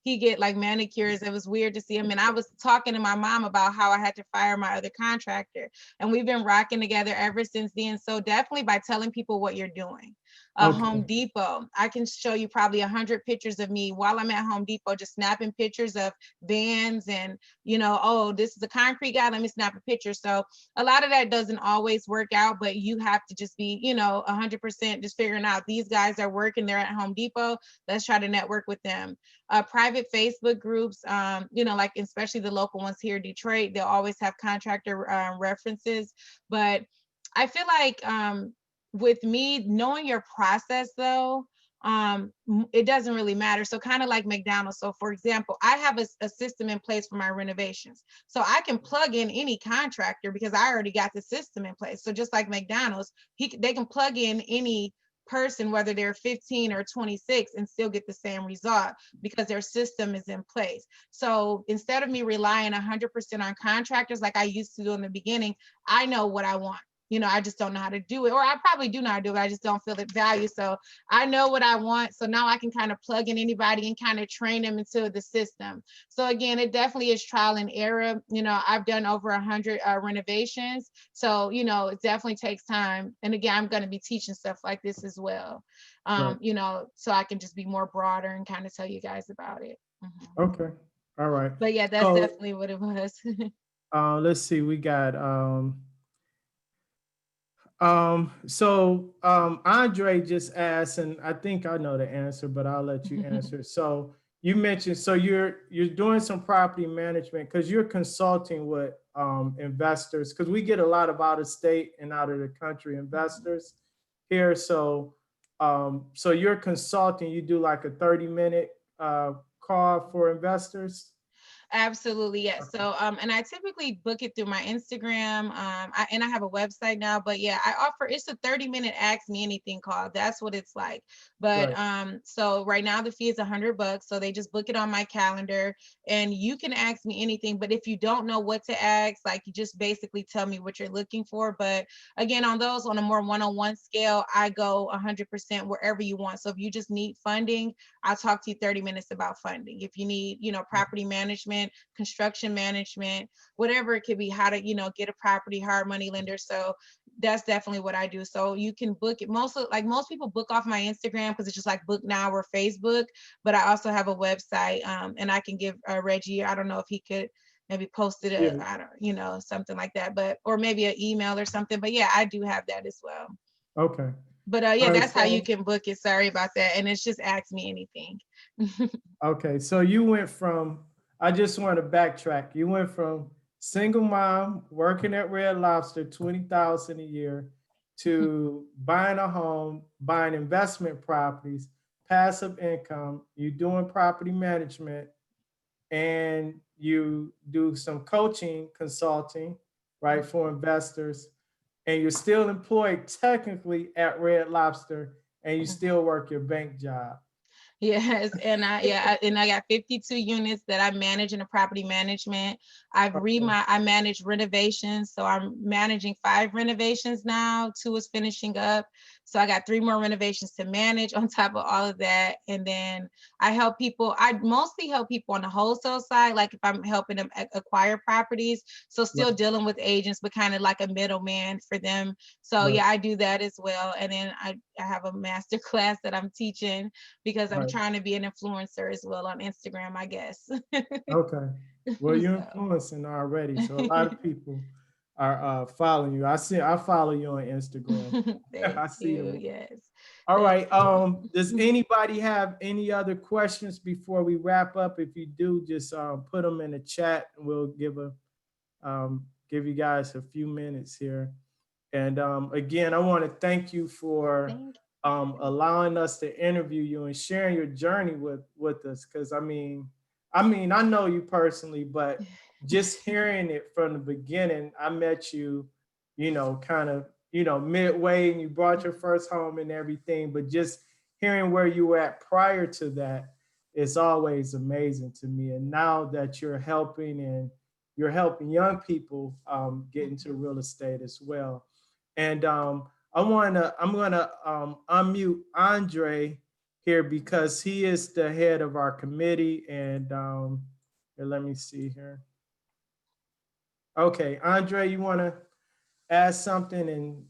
[SPEAKER 3] he get like manicures. It was weird to see him. And I was talking to my mom about how I had to fire my other contractor. And we've been rocking together ever since then. So definitely by telling people what you're doing. a
[SPEAKER 1] Okay.
[SPEAKER 3] Home Depot. I can show you probably 100 pictures of me while I'm at Home Depot, just snapping pictures of vans and, you know, oh, this is a concrete guy, let me snap a picture. So a lot of that doesn't always work out, but you have to just be, you know, 100% just figuring out these guys are working, they're at Home Depot, let's try to network with them. Private Facebook groups, you know, like especially the local ones here in Detroit, they'll always have contractor references. But I feel like with me knowing your process though, it doesn't really matter. So kind of like McDonald's. So for example, I have a system in place for my renovations. So I can plug in any contractor because I already got the system in place. So just like McDonald's, they can plug in any person, whether they're 15 or 26, and still get the same result because their system is in place. So instead of me relying 100% on contractors like I used to do in the beginning, I know what I want. You know, I just don't know how to do it, or I probably do know how to do it. I just don't feel the value. So I know what I want. So now I can kind of plug in anybody and kind of train them into the system. So again, it definitely is trial and error. You know, I've done over 100 renovations. So, you know, it definitely takes time. And again, I'm going to be teaching stuff like this as well,
[SPEAKER 1] Right.
[SPEAKER 3] you know, so I can just be more broader and kind of tell you guys about it.
[SPEAKER 1] Okay. All right.
[SPEAKER 3] But yeah, that's
[SPEAKER 1] So
[SPEAKER 3] definitely what it was.
[SPEAKER 1] let's see, we got Andre just asked, and I think I know the answer, but I'll let you answer. So you mentioned, so you're doing some property management because you're consulting with investors, because we get a lot of out of state and out of the country investors here. So so you're consulting, you do like a 30-minute call for investors.
[SPEAKER 3] Absolutely, yes. So, and I typically book it through my Instagram. And I have a website now, but yeah, I offer, it's a 30-minute ask me anything call. That's what it's like. But
[SPEAKER 1] Right.
[SPEAKER 3] so right now the fee is $100. So they just book it on my calendar and you can ask me anything. But if you don't know what to ask, like you just basically tell me what you're looking for. But again, on those on a more one-on-one scale, I go 100% wherever you want. So if you just need funding, I'll talk to you 30 minutes about funding. If you need, you know, property management, construction management, whatever it could be, how to, you know, get a property, hard money lender. So that's definitely what I do. So you can book it. Most people book off my Instagram because it's just like book now or Facebook, but I also have a website, and I can give Reggie, I don't know if he could maybe post it,
[SPEAKER 1] Yeah.
[SPEAKER 3] I don't, you know, something like that, but, or maybe an email or something, but yeah, I do have that as well.
[SPEAKER 1] Okay.
[SPEAKER 3] But
[SPEAKER 1] All
[SPEAKER 3] yeah,
[SPEAKER 1] right.
[SPEAKER 3] that's how you
[SPEAKER 1] So
[SPEAKER 3] can book it. Sorry about that. And it's just ask me anything.
[SPEAKER 1] okay, so you went from, I just want to backtrack. You went from single mom working at Red Lobster, 20,000 a year, to buying a home, buying investment properties, passive income, you doing property management, and you do some coaching, consulting, right, for investors, and you're still employed technically at Red Lobster, and you still work your bank job.
[SPEAKER 3] Yes, and I got 52 units that I manage in the property management.
[SPEAKER 1] Okay.
[SPEAKER 3] I manage renovations, so I'm managing 5 renovations now. 2 is finishing up, so I got 3 more renovations to manage on top of all of that. And then I help people. I mostly help people on the wholesale side, like if I'm helping them acquire properties. So
[SPEAKER 1] Right,
[SPEAKER 3] still dealing with agents, but kind of like a middleman for them. So
[SPEAKER 1] right,
[SPEAKER 3] yeah, I do that as well. And then I have a master class that I'm teaching because I'm
[SPEAKER 1] right.
[SPEAKER 3] trying to be an influencer as well on Instagram, I guess.
[SPEAKER 1] Okay. Well, you're
[SPEAKER 3] So
[SPEAKER 1] influencing already, so a lot of people are following you. I follow you on Instagram.
[SPEAKER 3] thank
[SPEAKER 1] I see
[SPEAKER 3] you.
[SPEAKER 1] them.
[SPEAKER 3] Yes,
[SPEAKER 1] All
[SPEAKER 3] thank
[SPEAKER 1] right. Does
[SPEAKER 3] you.
[SPEAKER 1] anybody have any other questions before we wrap up? If you do, just put them in the chat, and we'll give you guys a few minutes here. And again, I want to thank you for
[SPEAKER 3] Thank
[SPEAKER 1] allowing us to interview you and sharing your journey with us. Because I know you personally, but just hearing it from the beginning, I met you, kind of, midway, and you brought your first home and everything. But just hearing where you were at prior to that is always amazing to me. And now that you're helping young people get into real estate as well. And I'm gonna unmute Andre here because he is the head of our committee. And here, let me see here. Okay, Andre, you want to add something? And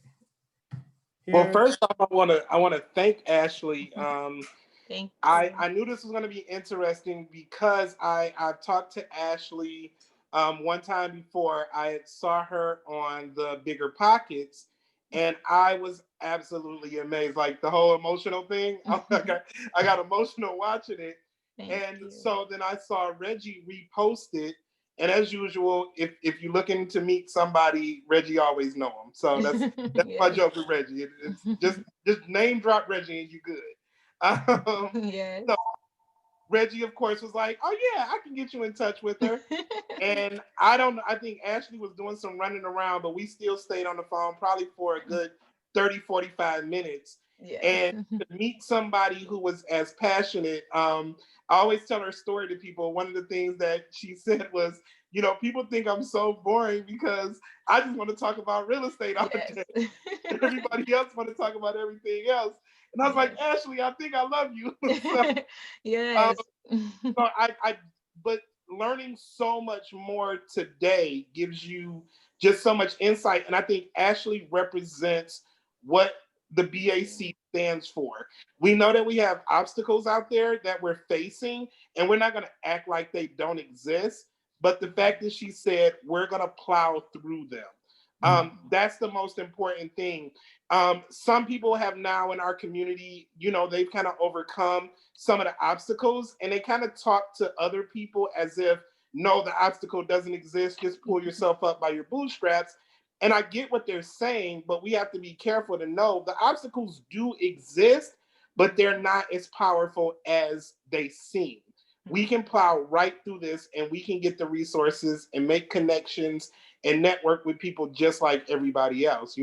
[SPEAKER 2] Well,
[SPEAKER 1] here.
[SPEAKER 2] first off, I want to thank Ashley.
[SPEAKER 3] Thank you.
[SPEAKER 2] I knew this was going to be interesting because I've talked to Ashley one time before. I saw her on the Bigger Pockets, and I was absolutely amazed. Like the whole emotional thing, I got emotional watching it.
[SPEAKER 3] Thank
[SPEAKER 2] And
[SPEAKER 3] you.
[SPEAKER 2] so then I saw Reggie repost it. And as usual, if you're looking to meet somebody, Reggie always know him. So that's my
[SPEAKER 3] Yes.
[SPEAKER 2] joke with Reggie. It's just name drop Reggie and you good.
[SPEAKER 3] Yes.
[SPEAKER 2] So Reggie, of course, was like, "Oh yeah, I can get you in touch with her." And I don't. I think Ashley was doing some running around, but we still stayed on the phone probably for a good 30, 45 minutes.
[SPEAKER 3] Yes.
[SPEAKER 2] And to meet somebody who was as passionate, I always tell her story to people. One of the things that she said was, people think I'm so boring because I just want to talk about real estate all
[SPEAKER 3] Yes.
[SPEAKER 2] day. Everybody else want to talk about everything else. And I was like,
[SPEAKER 3] Yes.
[SPEAKER 2] Ashley, I think I love you. so, um,
[SPEAKER 3] Yes.
[SPEAKER 2] so but learning so much more today gives you just so much insight. And I think Ashley represents what the BAC stands for. We know that we have obstacles out there that we're facing, and we're not going to act like they don't exist. But the fact that she said we're going to plow through them, that's the most important thing. Some people have now in our community, they've kind of overcome some of the obstacles and they kind of talk to other people as if, no, the obstacle doesn't exist. Just pull yourself up by your bootstraps. And I get what they're saying, but we have to be careful to know the obstacles do exist, but they're not as powerful as they seem. We can plow right through this and we can get the resources and make connections and network with people just like everybody else.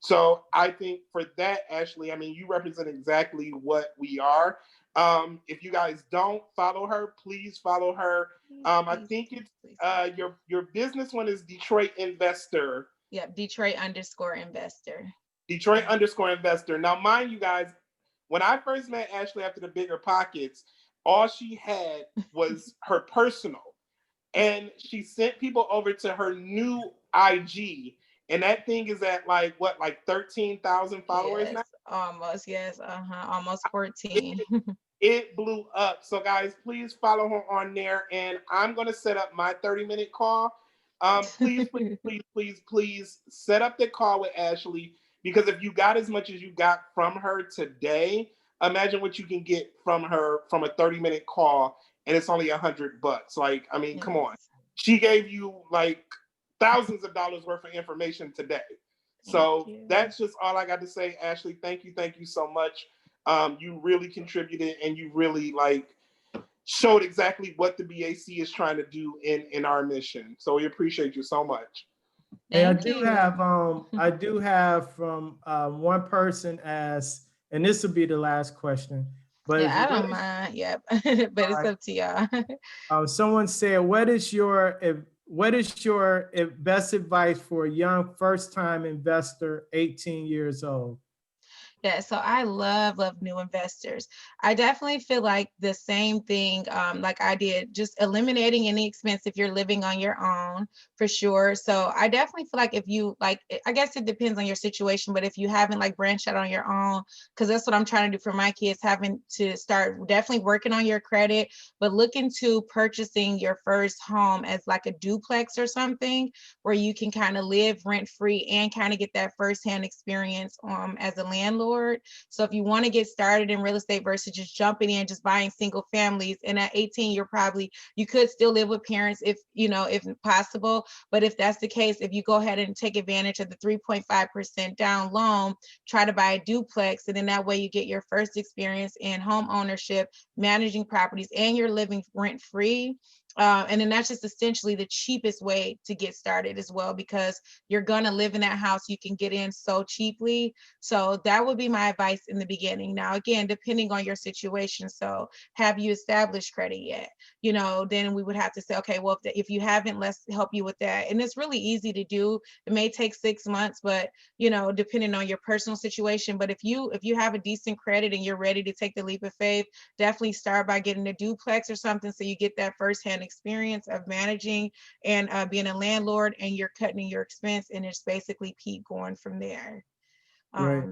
[SPEAKER 2] So I think for that, Ashley, I mean, you represent exactly what we are. If you guys don't follow her, please follow her. I think it's your business one is Detroit Investor.
[SPEAKER 3] Yep. Detroit_investor.
[SPEAKER 2] Detroit_investor. Now, mind you guys, when I first met Ashley after the Bigger Pockets, all she had was her personal. And she sent people over to her new IG. And that thing is at like 13,000 followers
[SPEAKER 3] Yes.
[SPEAKER 2] now?
[SPEAKER 3] Almost. Yes. Almost
[SPEAKER 2] It,
[SPEAKER 3] 14.
[SPEAKER 2] it blew up. So, guys, please follow her on there. And I'm going to set up my 30-minute call. Please, please, please, please, please set up the call with Ashley because if you got as much as you got from her today, imagine what you can get from her from a 30-minute call, and it's only $100. Like, I mean, come on.
[SPEAKER 3] Yes.
[SPEAKER 2] She gave you like thousands of dollars worth of information today.
[SPEAKER 3] Thank
[SPEAKER 2] So
[SPEAKER 3] you.
[SPEAKER 2] that's just all I got to say, Ashley. Thank you so much. You really contributed, and you really showed exactly what the BAC is trying to do in our mission. So we appreciate you so much.
[SPEAKER 1] Hey,
[SPEAKER 3] Thank you.
[SPEAKER 1] I do have from one person as, and this will be the last question, but
[SPEAKER 3] Yeah, I
[SPEAKER 1] what
[SPEAKER 3] don't
[SPEAKER 1] is,
[SPEAKER 3] mind. Yep. But
[SPEAKER 1] all
[SPEAKER 3] it's
[SPEAKER 1] right,
[SPEAKER 3] up to y'all.
[SPEAKER 1] someone said, what is your best advice for a young first time investor, 18 years old?
[SPEAKER 3] Yeah, so I love new investors. I definitely feel like the same thing, like I did, just eliminating any expense if you're living on your own, for sure. So I definitely feel like if you like, I guess it depends on your situation, but if you haven't like branched out on your own, because that's what I'm trying to do for my kids, having to start definitely working on your credit, but look into purchasing your first home as like a duplex or something where you can kind of live rent free and kind of get that firsthand experience as a landlord. So if you want to get started in real estate versus just jumping in, just buying single families, and at 18, you could still live with parents if possible. But if that's the case, if you go ahead and take advantage of the 3.5% down loan, try to buy a duplex, and then that way you get your first experience in home ownership, managing properties, and you're living rent free. And then that's just essentially the cheapest way to get started as well, because you're gonna live in that house, you can get in so cheaply. So that would be my advice in the beginning. Now, again, depending on your situation. So have you established credit yet? Then we would have to say, okay, well, if you haven't, let's help you with that. And it's really easy to do. It may take 6 months, but depending on your personal situation. But if you have a decent credit and you're ready to take the leap of faith, definitely start by getting a duplex or something so you get that firsthand experience of managing and being a landlord, and you're cutting your expense, and it's basically keep going from there.
[SPEAKER 1] Right.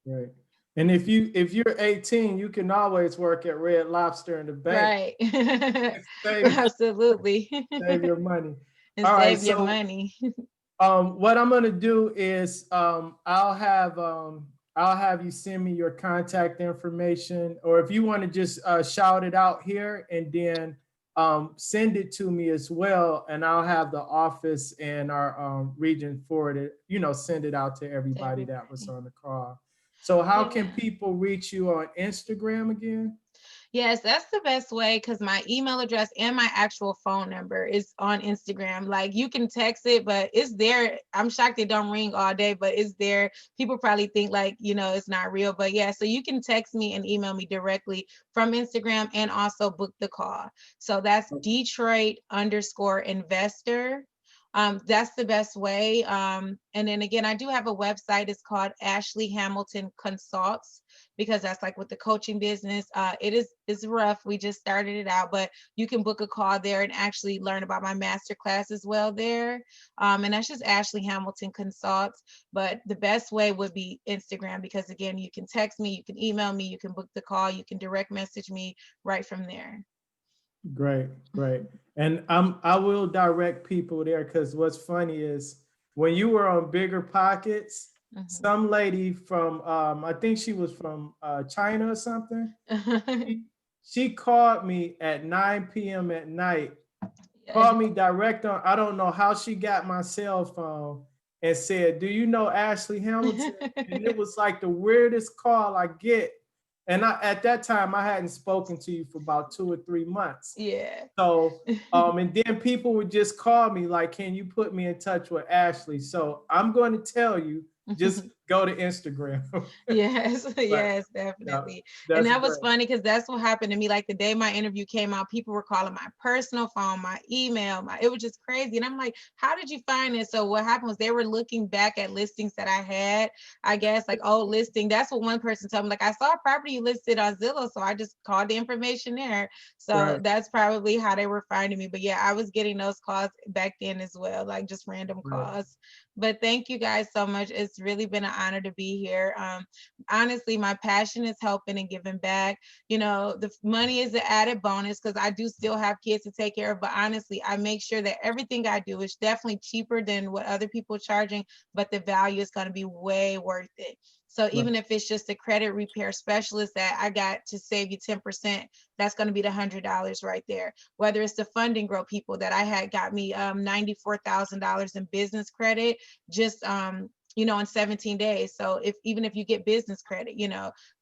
[SPEAKER 1] Right. And if you're 18, you can always work at Red Lobster in the bank.
[SPEAKER 3] Right.
[SPEAKER 1] Save,
[SPEAKER 3] Absolutely.
[SPEAKER 1] save your money.
[SPEAKER 3] And
[SPEAKER 1] All right.
[SPEAKER 3] save your
[SPEAKER 1] So
[SPEAKER 3] money.
[SPEAKER 1] what I'm gonna do is I'll have you send me your contact information, or if you want to just shout it out here and then send it to me as well, and I'll have the office and our region forward it, send it out to everybody that was on the call. So how can people reach you on Instagram again?
[SPEAKER 3] Yes, that's the best way because my email address and my actual phone number is on Instagram. Like you can text it, but it's there. I'm shocked it don't ring all day, but it's there. People probably think like, it's not real, but yeah, so you can text me and email me directly from Instagram and also book the call. So that's Detroit_investor. That's the best way. And then again, I do have a website. It's called Ashley Hamilton Consults, because that's like with the coaching business. It's rough. We just started it out, but you can book a call there and actually learn about my master class as well there. And that's just Ashley Hamilton Consults. But the best way would be Instagram, because again, you can text me, you can email me, you can book the call, you can direct message me right from there.
[SPEAKER 1] Great, great. And I will direct people there, because what's funny is when you were on Bigger Pockets, some lady from I think she was from China or something. She called me at 9 p.m. at night, called me direct on, I don't know how she got my cell phone, and said, "Do you know Ashley Hamilton?" And it was like the weirdest call I get. And at that time, I hadn't spoken to you for about 2 or 3 months.
[SPEAKER 3] Yeah.
[SPEAKER 1] So, and then people would just call me like, "Can you put me in touch with Ashley?" So I'm going to tell you, just go to Instagram.
[SPEAKER 3] Yes,
[SPEAKER 1] But,
[SPEAKER 3] yes, definitely.
[SPEAKER 1] yeah,
[SPEAKER 3] And
[SPEAKER 1] that's
[SPEAKER 3] that was
[SPEAKER 1] great.
[SPEAKER 3] funny because that's what happened to me. Like the day my interview came out, people were calling my personal phone, my email, it was just crazy. And I'm like, how did you find it? So what happened was they were looking back at listings that I had, I guess, like old listing. That's what one person told me. Like, I saw a property you listed on Zillow, so I just called the information there. So that's probably how they were finding me. But yeah, I was getting those calls back then as well, like just random calls. But thank you guys so much. It's really been an honor to be here. Honestly, my passion is helping and giving back. The money is an added bonus because I do still have kids to take care of. But honestly, I make sure that everything I do is definitely cheaper than what other people are charging, but the value is going to be way worth it. So even if it's just a credit repair specialist that I got to save you 10%, that's going to be the $100 right there. Whether it's the Fund and Grow people that I had got me $94,000 in business credit, just in 17 days. So even if you get business credit,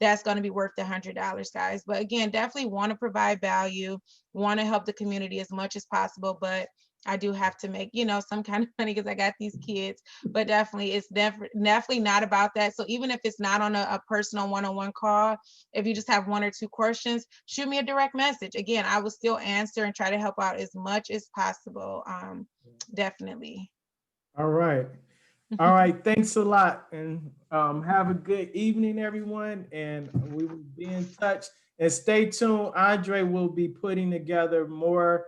[SPEAKER 3] that's going to be worth the $100, guys. But again, definitely want to provide value, want to help the community as much as possible, but I do have to make, some kind of money because I got these kids. But definitely, it's definitely not about that. So even if it's not on a personal one-on-one call, if you just have 1 or 2 questions, shoot me a direct message. Again, I will still answer and try to help out as much as possible. Definitely.
[SPEAKER 1] All right. All right. Thanks a lot. And have a good evening, everyone. And we will be in touch. And stay tuned. Andre will be putting together more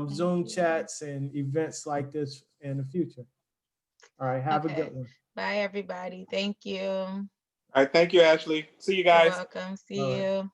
[SPEAKER 1] Zoom chats and events like this in the future. All right. Have a good one.
[SPEAKER 3] Bye, everybody. Thank you.
[SPEAKER 2] All right. Thank you, Ashley. See you
[SPEAKER 3] You're
[SPEAKER 2] guys.
[SPEAKER 3] welcome. See you.